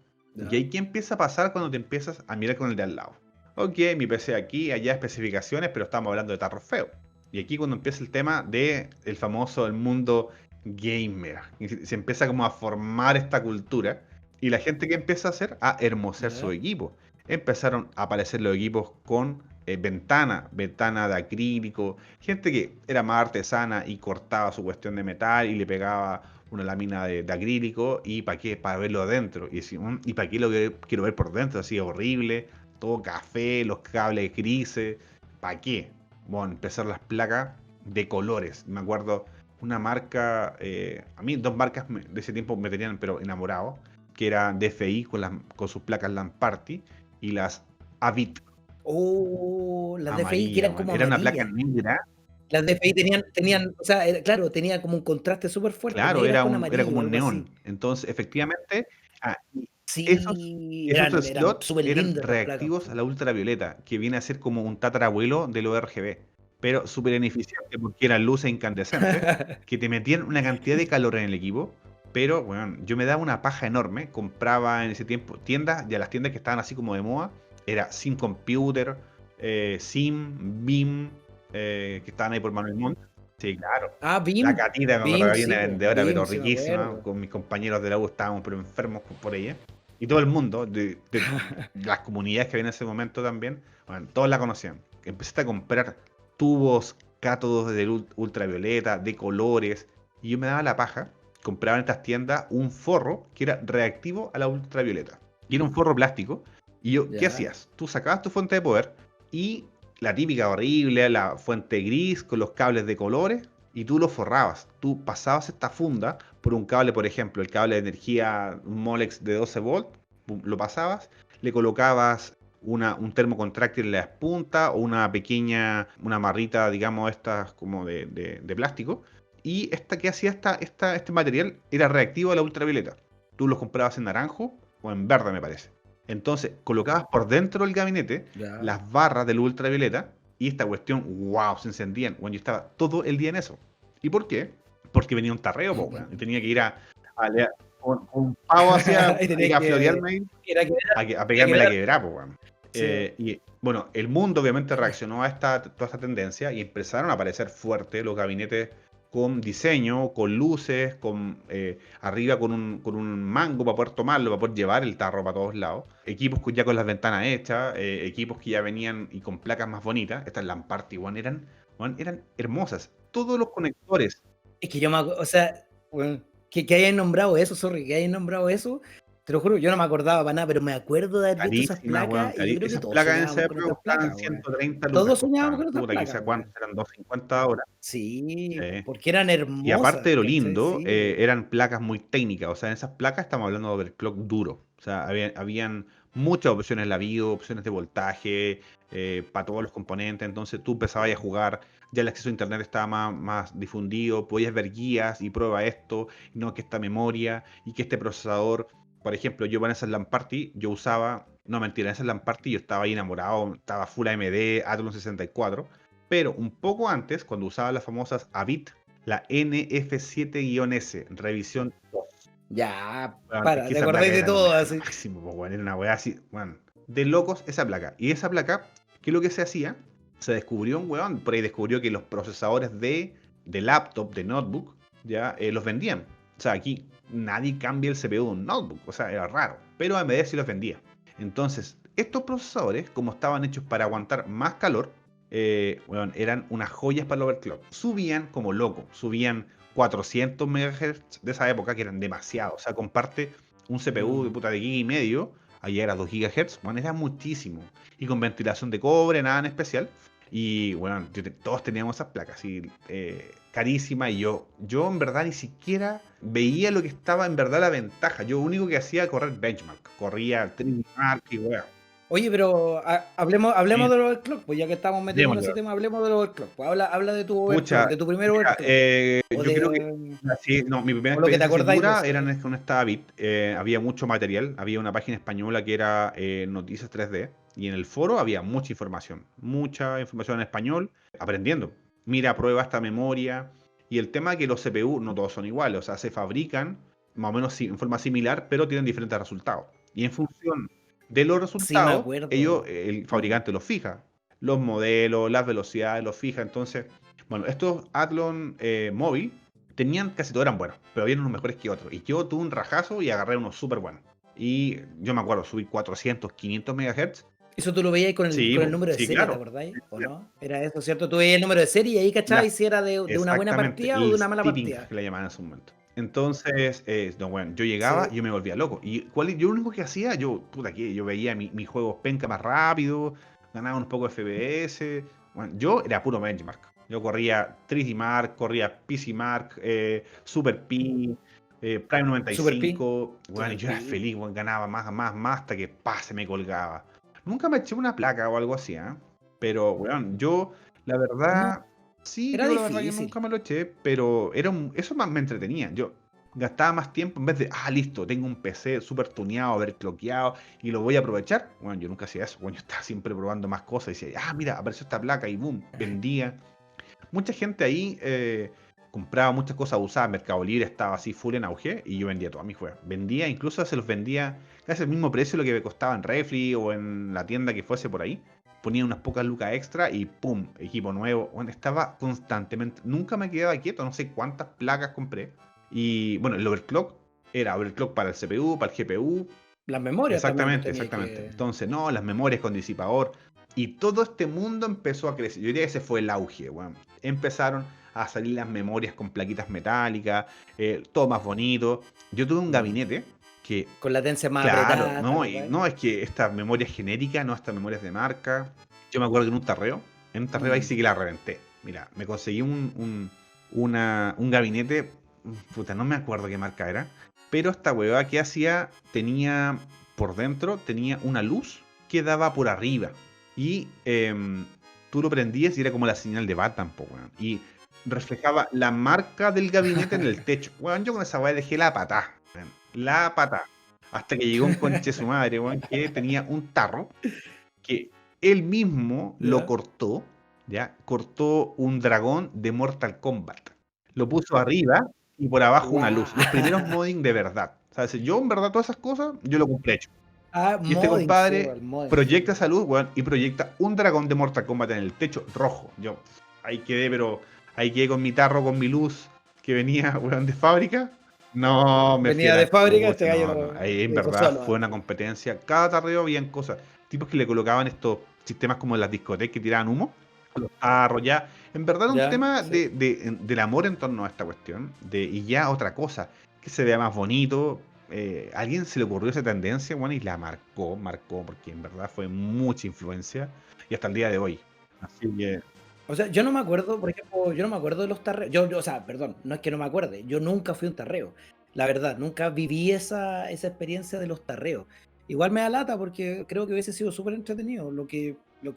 Y ahí, ¿qué empieza a pasar cuando te empiezas a mirar con el de al lado? Ok, mi PC aquí, allá especificaciones, pero estamos hablando de tarros feos. Y aquí cuando empieza el tema de el famoso, el mundo gamer, y se empieza como a formar esta cultura. Y la gente que empieza a hacer, a hermosear su equipo. Empezaron a aparecer los equipos con ventana de acrílico, gente que era más artesana y cortaba su cuestión de metal y le pegaba una lámina de acrílico y ¿para qué? Para verlo adentro. Y decía, ¿y para qué quiero ver por dentro? Así horrible, todo café, los cables grises, ¿para qué? Bueno, empezar las placas de colores. Me acuerdo una marca, a mí dos marcas de ese tiempo me tenían pero enamorado, que era DFI con sus placas LAN Party y las Avit Oh, las DFI que amarilla, eran man. como Era una placa amarillas. negra. Las DFI tenían, o sea, claro, tenía como un contraste súper fuerte, Claro, negras con era como amarillo, un algo así. neón. Entonces, efectivamente, y Sí, esos eran slots súper eran lindas las placas, reactivos a po. la ultravioleta, que viene a ser como un tatarabuelo del ORGB, pero súper ineficiente porque eran luces incandescentes que te metían una cantidad de calor en el equipo. Pero bueno, yo me daba una paja enorme. Compraba en ese tiempo tiendas, ya las tiendas que estaban así como de moda, era Sim Computer, Sim, BIM, que estaban ahí por Manuel Montt. Sí, claro. Ah, La BIM, Catita, me acuerdo que BIM, había sí, una po, vendedora, BIM, pero sí me riquísima. acuerdo. Con mis compañeros de la U estábamos pero enfermos por ella. Y todo el mundo, de las comunidades que había en ese momento también, bueno, todos la conocían. Empezaste a comprar tubos, cátodos de ultravioleta, de colores. Y yo me daba la paja. Compraba en estas tiendas un forro que era reactivo a la ultravioleta. Y era un forro plástico. Y yo, ¿qué Ya. hacías? Tú sacabas tu fuente de poder y la típica horrible, la fuente gris con los cables de colores, y tú lo forrabas. Tú pasabas esta funda por un cable, por ejemplo, el cable de energía, un Molex de 12 volt, lo pasabas, le colocabas un termocontráctil en la punta o una marrita, digamos, estas como de plástico. Y ¿qué hacía este material? Era reactivo a la ultravioleta. Tú los comprabas en naranjo o en verde, me parece. Entonces, colocabas por dentro del gabinete Ya. las barras de luz ultravioleta y esta cuestión, wow, se encendían. Bueno, yo estaba todo el día en eso. ¿Y por qué? Porque venía un tarreo, po, weón. Y tenía que ir con un pavo hacia Y ahí tenía a que florearme ahí, ir a quedar, a ir a pegarme la quedar. quebrada, po, weón. Sí. Y bueno, el mundo obviamente reaccionó a toda esta tendencia y empezaron a aparecer fuertes los gabinetes con diseño, con luces, arriba con un mango para poder tomarlo, para poder llevar el tarro para todos lados. Equipos ya con las ventanas hechas, equipos que ya venían y con placas más bonitas. Estas Lamparty, eran hermosas. Todos los conectores. Es que yo o sea, bueno, que hayan nombrado eso, sorry, que hayan nombrado eso, te lo juro, yo no me acordaba para nada, pero me acuerdo de haber visto esas Carísimas, weón. placas y yo creo que Esas todos placas en esa soñábamos con época estas costaban placas, weón. 130 lucas, Todos soñábamos costaban. con estas Puta, placas, quizá cuántos weón. eran 250 ahora. Sí, Eh, porque eran Y aparte hermosas, de lo ¿cachai? lindo, Sí, weón. eran placas muy técnicas. O sea, en esas placas estamos hablando de overclock duro. O sea, habían muchas opciones la BIOS, opciones de voltaje, para todos los componentes. Entonces tú empezabas a jugar, ya el acceso a internet estaba más difundido, podías ver guías y prueba esto, no que esta memoria y que este procesador. Por ejemplo, yo en esas LAN Party, yo usaba, no mentira, en esas LAN Party yo estaba ahí enamorado, estaba Full AMD, Athlon 64. Pero un poco antes, cuando usaba las famosas Avit, la NF7-S, revisión 2. Ya, Weón, es para, que ¿te esa placa acordáis de era lo todo así? máximo, po, weón. Era una weá así, weón. de locos esa placa. Y esa placa, ¿qué es lo que se hacía? Se descubrió un weón, por ahí descubrió que los procesadores de laptop, de notebook, ya los vendían. O sea, aquí nadie cambia el CPU de un notebook, o sea, era raro. Pero AMD sí los vendía. Entonces, estos procesadores, como estaban hechos para aguantar más calor, bueno, eran unas joyas para el overclock. Subían como loco, subían 400 MHz de esa época, que eran demasiado. O sea, comparte un CPU de puta de giga y medio, allá era 2 GHz, bueno, era muchísimo. Y con ventilación de cobre, nada en especial. Y bueno, todos teníamos esas placas, y, carísimas, y yo en verdad ni siquiera veía lo que estaba en verdad la ventaja. Yo lo único que hacía era correr benchmark, corría 3D Mark y weón. Oye, pero hablemos Sí, del overclock, pues ya que estamos metiendo en ese démosle. tema, hablemos del overclock. Pues habla de tu overclock, Pucha, de tu primer mira, overclock. O yo creo que de sí, no, mi primera o lo que te experiencia así acordáis de dura eso. era con esta Bit. Había mucho material, había una página española que era Noticias 3D, y en el foro había mucha información en español, aprendiendo. Mira, prueba esta memoria. Y el tema es que los CPU no todos son iguales, o sea, se fabrican más o menos en forma similar, pero tienen diferentes resultados. Y en función de los Sí, me resultados, acuerdo. el fabricante los fija. Los modelos, las velocidades, los fija. Entonces, bueno, estos Athlon móvil tenían, casi todos eran buenos, pero había unos mejores que otros. Y yo tuve un rajazo y agarré unos súper buenos. Y yo me acuerdo, subí 400, 500 MHz. Eso tú lo veías Sí, con el número de sí, serie, ¿te claro. acordáis? ¿O no? Era eso, ¿cierto? Tú veías el número de serie y ahí La- cachabas si era de una buena exactamente, partida o de el una mala stepping partida. que le llamaban en su momento. Entonces, no, bueno, yo llegaba Sí. y yo me volvía loco. Y yo lo único que hacía, puta, que yo veía mis juegos penca más rápido, ganaba unos pocos FPS. Bueno, yo era puro benchmark. Yo corría 3D Mark, corría PC Mark, Super P, Prime Super P. 95. Bueno, y Super yo era P. feliz, bueno, ganaba más, hasta que se me colgaba. Nunca me eché una placa o algo así, ¿eh? Pero, bueno, la No, verdad. Sí, era yo la verdad que difícil. nunca me lo eché, pero eso más me entretenía. Yo gastaba más tiempo en vez de, listo, tengo un PC súper tuneado, overclockeado y lo voy a aprovechar. Bueno, yo nunca hacía eso. Bueno, yo estaba siempre probando más cosas y decía, mira, apareció esta placa y boom, vendía. Mucha gente ahí compraba muchas cosas usadas. Mercado Libre estaba así full en auge y yo vendía todas mis juegos. Vendía, incluso se los vendía casi al mismo precio de lo que me costaba en Refli o en la tienda que fuese por ahí. Ponía unas pocas lucas extra y ¡pum! Equipo nuevo. Bueno, estaba constantemente. Nunca me quedaba quieto, no sé cuántas placas compré. Y bueno, el overclock era overclock para el CPU, para el GPU. Las memorias también, pues Exactamente, tenía exactamente. que. Entonces, no, las memorias con disipador. Y todo este mundo empezó a crecer. Yo diría que ese fue el auge, weón. Empezaron a salir las memorias con plaquitas metálicas, todo más bonito. Yo tuve un gabinete que, Con latencia más claro, apretada, ¿te no, y acordás? no es que estas memorias genéricas, no estas memorias de marca. Yo me acuerdo que en un tarreo ahí sí que la reventé. Mira, me conseguí un gabinete, puta, no me acuerdo qué marca era, pero esta huevada que hacía, por dentro, tenía una luz que daba por arriba. Y tú lo prendías y era como la señal de Batman, po, weón. Y reflejaba la marca del gabinete en el techo. Weón, yo con esa weá dejé la patá, weón. La patá. Hasta que llegó un conche su madre, weón, que tenía un tarro que él mismo lo ¿Ya? cortó, ¿ya? Cortó un dragón de Mortal Kombat. Lo puso arriba y por abajo una ¡Guau! luz. Los primeros modding de verdad. O sea, si yo en verdad todas esas cosas, yo lo cumplí hecho. Y este Modding, sí, compadre el modding. proyecta esa luz, weón, y proyecta un dragón de Mortal Kombat en el techo rojo. Yo ahí quedé, pero ahí quedé con mi tarro, con mi luz que venía, weón, de fábrica. No, me fui a Venía de la fábrica, este chucha, gallo no. Ahí en lo hizo verdad solo. fue una competencia. Cada tarreo habían cosas. Tipos que le colocaban estos sistemas como en las discotecas que tiraban humo. Los tarros, ya. En verdad era un ¿Ya? tema Sí. del amor en torno a esta cuestión. Y ya otra cosa, que se vea más bonito. A alguien se le ocurrió esa tendencia, bueno, y la marcó, porque en verdad fue mucha influencia. Y hasta el día de hoy. Así que, O sea, yo no me acuerdo, por ejemplo, yo no me acuerdo de los tarreos. O sea, perdón, no es que no me acuerde, yo nunca fui a un tarreo. La verdad, nunca viví esa experiencia de los tarreos. Igual me da lata porque creo que hubiese sido súper entretenido. Lo que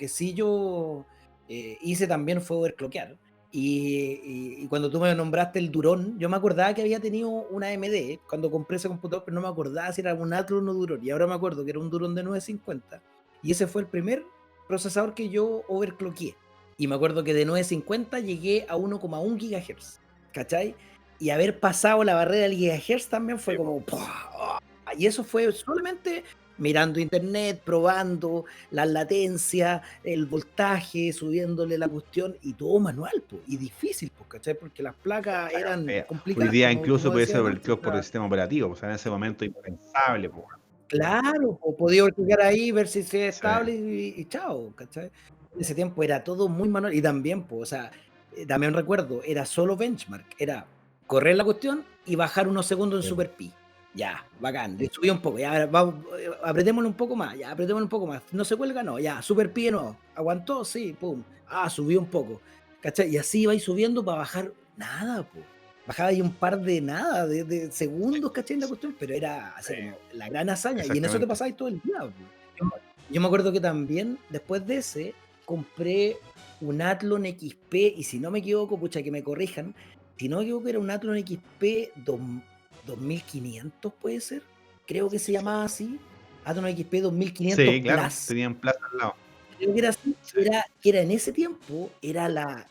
sí yo hice también fue overclockear. Y cuando tú me nombraste el Durón, yo me acordaba que había tenido una AMD cuando compré ese computador, pero no me acordaba si era un Athlon o Durón. Y ahora me acuerdo que era un Durón de 950. Y ese fue el primer procesador que yo overclockeé. Y me acuerdo que de 950 llegué a 1,1 GHz, ¿cachai? Y haber pasado la barrera del gigahertz también fue sí, po. como... ¡pua! Y eso fue solamente mirando internet, probando las latencias, el voltaje, subiéndole la cuestión y todo manual, po, y difícil, pues, ¿cachai? Porque las placas eran Hoy complicadas, día como, incluso como puede ser decían antes. overclock por el sistema operativo, o sea, en ese momento impensable, pues. Claro, o podía clicar ahí, ver si es Sí, estable y chao, ¿cachai? En ese tiempo era todo muy manual y también, pues, o sea, también recuerdo, era solo benchmark, era correr la cuestión y bajar unos segundos en sí, Super Pi. Ya, bacán, le subí un poco, ya, vamos, apretémosle un poco más, ya, apretémosle un poco más. No se cuelga, no, ya, Super Pi no. ¿Aguantó? Sí, pum. Ah, subió un poco, ¿cachai? Y así iba subiendo para bajar nada, pues. Bajaba ahí un par de nada, de segundos, ¿cachai? En la cuestión, pero era así como la gran hazaña, y en eso te exactamente. pasabas todo el día, po. Yo me acuerdo que también, después de ese, compré un Athlon XP, y si no me equivoco, pucha, que me corrijan, si no me equivoco, era un Athlon XP 2500, puede ser. Creo que se llamaba así, Athlon XP 2500 Sí, claro, Plus. tenían plaza al lado. Creo que era así, Sí. que era en ese tiempo, la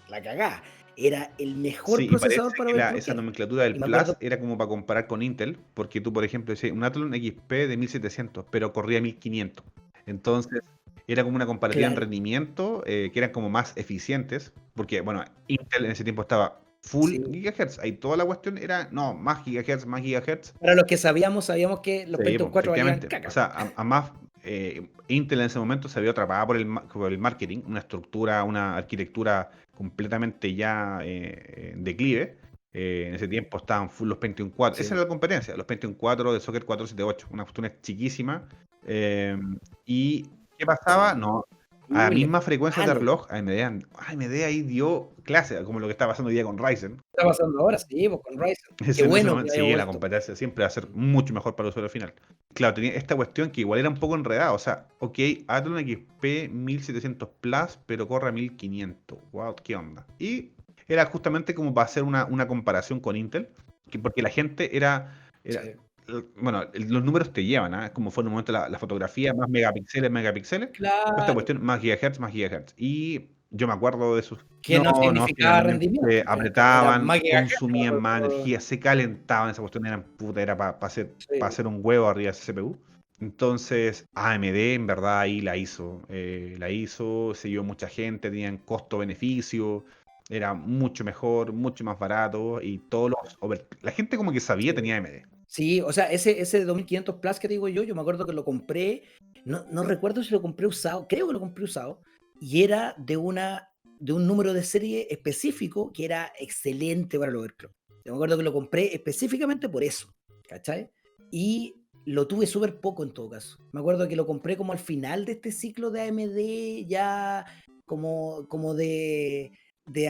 cagada. Era el mejor Sí, y parece procesador para que esa overclockear. nomenclatura del Y me acuerdo, Plus era como para comparar con Intel, porque tú, por ejemplo, decías un Athlon XP de 1700, pero corría 1500. Entonces, era como una comparativa en claro, rendimiento, que eran como más eficientes, porque, bueno, Intel en ese tiempo estaba full sí. gigahertz, ahí toda la cuestión era, no, más gigahertz, más gigahertz. Para los que sabíamos que los Sí, Pentium pues, 4 valían efectivamente. O caca. sea, a más Intel en ese momento se vio atrapada por el marketing, una estructura, una arquitectura completamente ya en declive. En ese tiempo estaban full los Pentium 4. Esa Sí. era la competencia, los Pentium 4 de Socket 478, una cuestión chiquísima. eh, ¿Y qué pasaba? Sí. No, a la Le misma frecuencia de malo. reloj, AMD ahí dio clase, como lo que está pasando hoy día con Ryzen. ¿Qué está pasando ahora? Sí, pues con Ryzen. Qué En ese bueno que momento, haya sí, la vuelto. competencia siempre va a ser mucho mejor para el usuario final. Claro, tenía esta cuestión que igual era un poco enredada. O sea, ok, Athlon XP 1700 Plus, pero corre a 1500. Wow, ¿qué onda? Y era justamente como para hacer una comparación con Intel, porque la gente era Sí. bueno, los números te llevan, ¿ah? Como fue en un momento la fotografía, más megapíxeles, megapíxeles. Toda esta Claro, cuestión, más gigahertz, más gigahertz. Y yo me acuerdo de esos. que No, no no, significaba rendimiento, finalmente al fin y al cabo. Era apretaban, más gigahertz, consumían más pero energía, se calentaban, esa cuestión era puta, era para sí. hacer un huevo arriba de ese CPU. Entonces, AMD en verdad ahí la hizo, siguió mucha gente, tenían costo-beneficio, era mucho mejor, mucho más barato y la gente como que sabía Sí. tenía AMD. Sí, o sea, ese 2500 Plus que digo yo me acuerdo que lo compré, no recuerdo si lo compré usado, creo que lo compré usado, y era de un número de serie específico que era excelente para el overclock. Yo me acuerdo que lo compré específicamente por eso, ¿cachai? Y lo tuve súper poco en todo caso. Me acuerdo que lo compré como al final de este ciclo de AMD, ya como de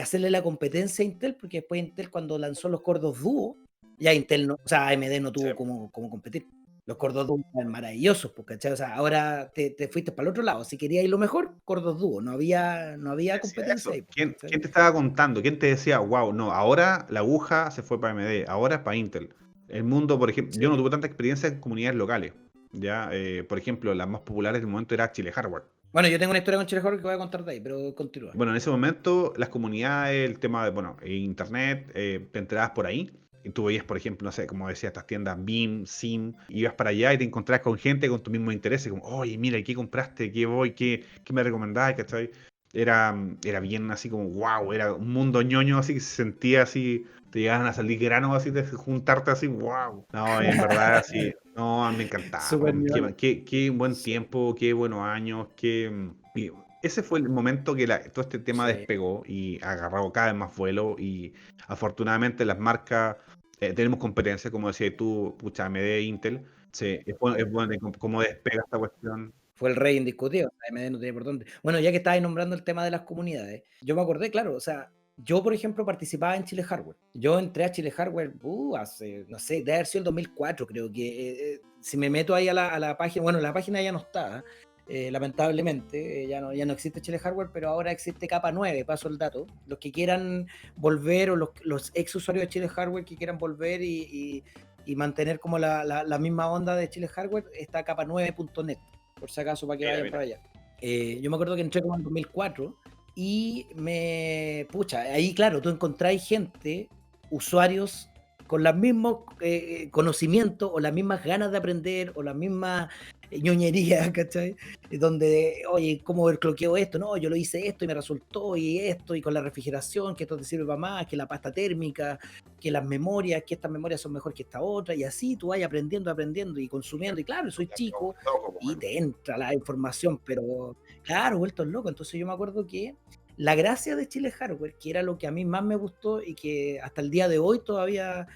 hacerle la competencia a Intel, porque después Intel cuando lanzó los Core 2 Duo, ya Intel no, o sea, AMD no Sí. tuvo como competir. Los Core 2 Duo eran maravillosos, pues, ¿cachai? O sea, ahora te fuiste para el otro lado. Si querías ir lo mejor, Core 2 Duo. No había Decía competencia eso. ahí, pues, ¿Quién ¿cachai? te estaba contando? ¿Quién te decía, wow, no, ahora la aguja se fue para AMD, ahora es para Intel? El mundo, por ejemplo, yo no Sí. tuve tanta experiencia en comunidades locales. Ya, por ejemplo, las más populares del momento era Chile Hardware. Bueno, yo tengo una historia con Chile Horror que voy a contar de ahí, pero continúa. Bueno, en ese momento las comunidades, el tema de, bueno, internet, te enterabas por ahí. Y tú veías, por ejemplo, no sé, como decía, estas tiendas BIM, SIM, y ibas para allá y te encontrabas con gente con tu mismo interés, como, oye, mira, ¿qué compraste? ¿Qué voy? ¿Qué me recomendabas? ¿Cachai? Era bien así como, wow, era un mundo ñoño así que se sentía así, te llegaban a salir granos así de juntarte así, wow. No, en verdad, sí, no, me encantaba. Súper ñoño. Qué buen Sí, tiempo, qué buenos años, y ese fue el momento que todo este tema sí. despegó y agarró cada vez más vuelo y afortunadamente las marcas, tenemos competencia, como decías tú, pucha, AMD e Intel, sí, es bueno cómo despega esta cuestión. Fue el rey indiscutido. AMD no tiene por dónde. Bueno, ya que estabas nombrando el tema de las comunidades, yo me acordé, claro, o sea, yo, por ejemplo, participaba en Chile Hardware. Yo entré a Chile Hardware hace, no sé, debe haber sido el 2004, creo que. Si me meto ahí a la página, bueno, la página ya no está, lamentablemente, ya no existe Chile Hardware, pero ahora existe Capa 9, paso el dato. Los que quieran volver, o los ex usuarios de Chile Hardware que quieran volver y mantener como la misma onda de Chile Hardware, está capa9.net, por si acaso, para que Mira, vayan mira. para allá. Yo me acuerdo que entré como en 2004 pucha, ahí claro, tú encontráis gente, usuarios con los mismos conocimientos o las mismas ganas de aprender o las mismas ñoñerías, ¿cachai? Donde, oye, ¿cómo overcloqueo esto? No, yo lo hice esto y me resultó y esto y con la refrigeración, que esto te sirve para más, que la pasta térmica, que las memorias, que estas memorias son mejor que esta otra y así tú vas aprendiendo y consumiendo y claro, soy chico y te entra la información, pero claro, vuelto loco. Entonces yo me acuerdo que la gracia de Chile Hardware, que era lo que a mí más me gustó y que hasta el día de hoy todavía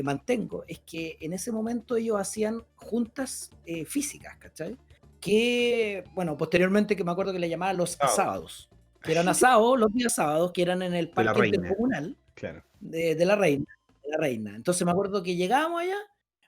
mantengo, es que en ese momento ellos hacían juntas físicas, ¿cachai? Que, bueno, posteriormente que me acuerdo que le llamaban los asábados, que eran asados los días sábados, que eran en el De la parque reina. intercomunal Claro. de la Reina, de la Reina. Entonces me acuerdo que llegábamos allá.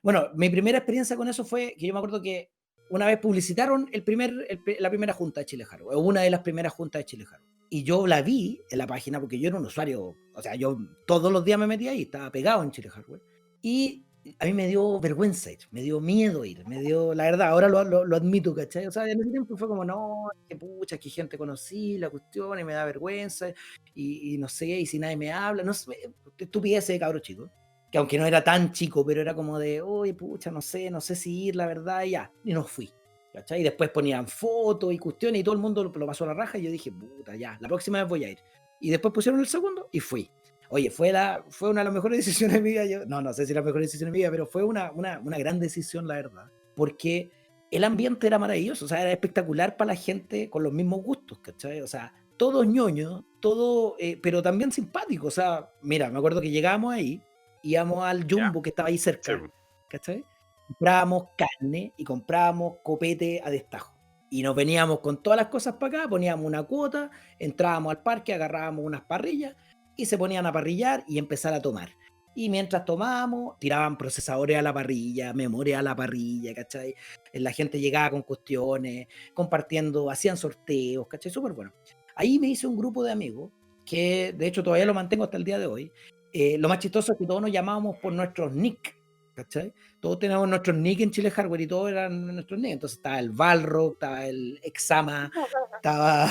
Bueno, mi primera experiencia con eso fue que yo me acuerdo que una vez publicitaron la primera junta de Chile Hardware, o una de las primeras juntas de Chile Hardware. Y yo la vi en la página porque yo era un usuario, o sea, yo todos los días me metía ahí, estaba pegado en Chile Hardware. Y a mí me dio vergüenza ir, me dio miedo ir, la verdad, ahora lo admito, ¿cachai? O sea, en ese tiempo fue como, no, qué pucha, qué gente conocí, la cuestión, y me da vergüenza, y no sé, y si nadie me habla, no sé, estupidez de cabro chico, que aunque no era tan chico, pero era como de, oye, pucha, no sé si ir, la verdad, y ya, y no fui. ¿Cachai? Y después ponían fotos y cuestiones y todo el mundo lo pasó a la raja y yo dije, puta, ya, la próxima vez voy a ir. Y después pusieron el segundo y fui. Oye, fue una de las mejores decisiones de mi vida. No sé si la mejor decisión de mi vida, pero fue una gran decisión, la verdad. Porque el ambiente era maravilloso, o sea, era espectacular para la gente con los mismos gustos, ¿cachai? O sea, todos ñoños, todo, pero también simpáticos. O sea, mira, me acuerdo que llegábamos ahí, íbamos al Jumbo que estaba ahí cerca, Sí. ¿cachai? Comprábamos carne y comprábamos copete a destajo. Y nos veníamos con todas las cosas para acá, poníamos una cuota, entrábamos al parque, agarrábamos unas parrillas y se ponían a parrillar y empezar a tomar. Y mientras tomábamos, tiraban procesadores a la parrilla, memoria a la parrilla, ¿cachai? La gente llegaba con cuestiones, compartiendo, hacían sorteos, ¿cachai? Súper bueno. Ahí me hice un grupo de amigos, que de hecho todavía lo mantengo hasta el día de hoy. Lo más chistoso es que todos nos llamábamos por nuestros nick, ¿cachai? Todos teníamos nuestros nick en Chile Hardware y todos eran nuestros nick. Entonces estaba el Balrog, estaba el Exama, estaba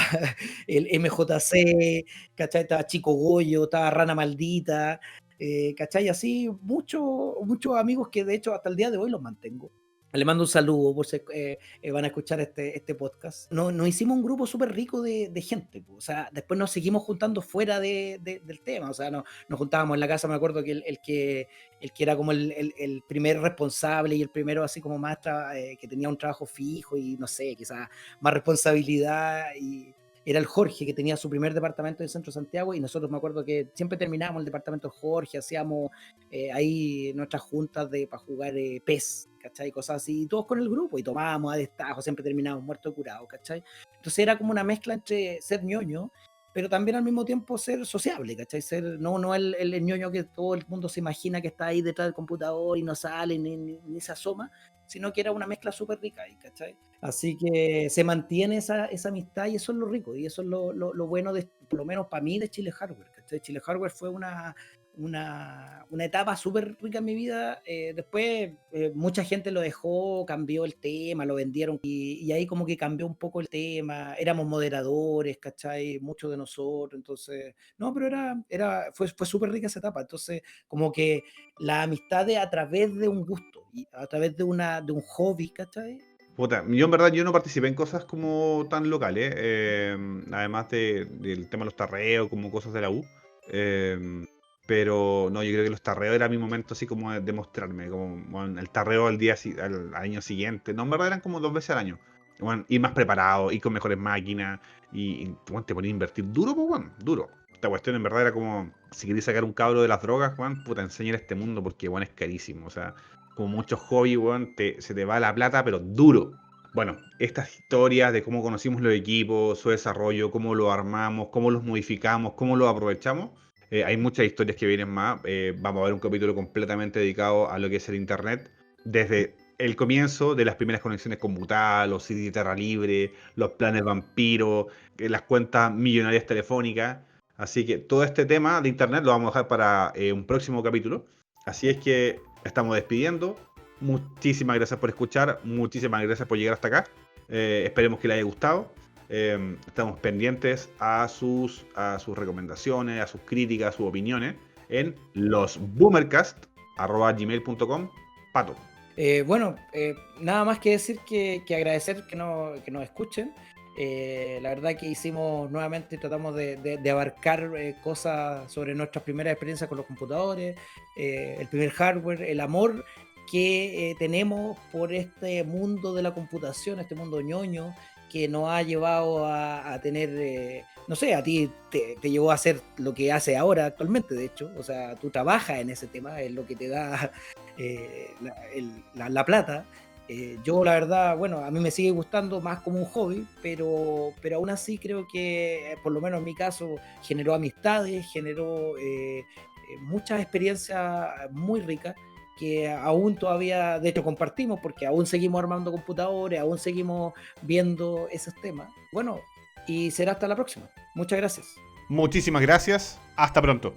el MJC, ¿cachai? Estaba Chico Goyo, estaba Rana Maldita, ¿cachai? Así, muchos amigos que de hecho hasta el día de hoy los mantengo. Le mando un saludo por si van a escuchar este podcast. Nos hicimos un grupo súper rico de gente. O sea, después nos seguimos juntando fuera del tema. O sea, nos juntábamos en la casa. Me acuerdo que el que era como el primer responsable y el primero así como más que tenía un trabajo fijo y no sé, quizás más responsabilidad y era el Jorge, que tenía su primer departamento en el centro de Santiago, y nosotros me acuerdo que siempre terminábamos el departamento de Jorge, hacíamos ahí nuestras juntas para jugar PES, ¿cachai? Cosas así, y todos con el grupo, y tomábamos a destajo, siempre terminábamos muertos curados, ¿cachai? Entonces era como una mezcla entre ser ñoño, pero también al mismo tiempo ser sociable, ¿cachai? No el ñoño que todo el mundo se imagina que está ahí detrás del computador y no sale ni se asoma, sino que era una mezcla súper rica ahí, ¿cachai? Así que se mantiene esa amistad y eso es lo rico, y eso es lo bueno, por lo menos para mí, de Chile Hardware, ¿cachai? Chile Hardware fue una etapa súper rica en mi vida. Después mucha gente lo dejó, cambió el tema, lo vendieron y ahí como que cambió un poco el tema. Éramos moderadores, ¿cachai? Muchos de nosotros, entonces, no, pero fue súper rica esa etapa. Entonces, como que la amistad a través de un gusto y a través de un hobby, ¿cachai? Puta, yo en verdad yo no participé en cosas como tan locales, además del tema de los tarreos, como cosas de la U. Pero no, yo creo que los tarreos era mi momento así como de mostrarme, como bueno, el tarreo al año siguiente. No, en verdad eran como 2 veces al año. Bueno, ir más preparado, ir con mejores máquinas y bueno, te ponía a invertir duro, pues bueno, duro. Esta cuestión en verdad era como, si querías sacar un cabro de las drogas, Juan, puta, enseñar este mundo porque, bueno, es carísimo. O sea, como muchos hobbies, weón, se te va la plata, pero duro. Bueno, estas historias de cómo conocimos los equipos, su desarrollo, cómo lo armamos, cómo los modificamos, cómo los aprovechamos. Hay muchas historias que vienen más. Vamos a ver un capítulo completamente dedicado a lo que es el Internet. Desde el comienzo de las primeras conexiones con Mutal, los CD de Terra Libre, los planes vampiro, las cuentas millonarias telefónicas. Así que todo este tema de Internet lo vamos a dejar para un próximo capítulo. Así es que estamos despidiendo. Muchísimas gracias por escuchar. Muchísimas gracias por llegar hasta acá. Esperemos que les haya gustado. Estamos pendientes a sus recomendaciones, a sus críticas, a sus opiniones en los Boomercast. pato@gmail.com. Pato. Bueno, nada más que decir que agradecer que nos escuchen. La verdad que hicimos nuevamente, tratamos de abarcar cosas sobre nuestras primeras experiencias con los computadores, el primer hardware, el amor que tenemos por este mundo de la computación, este mundo ñoño que nos ha llevado a tener, no sé, a ti te llevó a hacer lo que hace ahora actualmente, de hecho, o sea, tú trabajas en ese tema, es lo que te da la plata. Yo la verdad, bueno, a mí me sigue gustando más como un hobby, pero aún así creo que, por lo menos en mi caso, generó amistades, generó muchas experiencias muy ricas que aún todavía, de hecho, compartimos porque aún seguimos armando computadores, aún seguimos viendo esos temas. Bueno, y será hasta la próxima. Muchas gracias. Muchísimas gracias. Hasta pronto.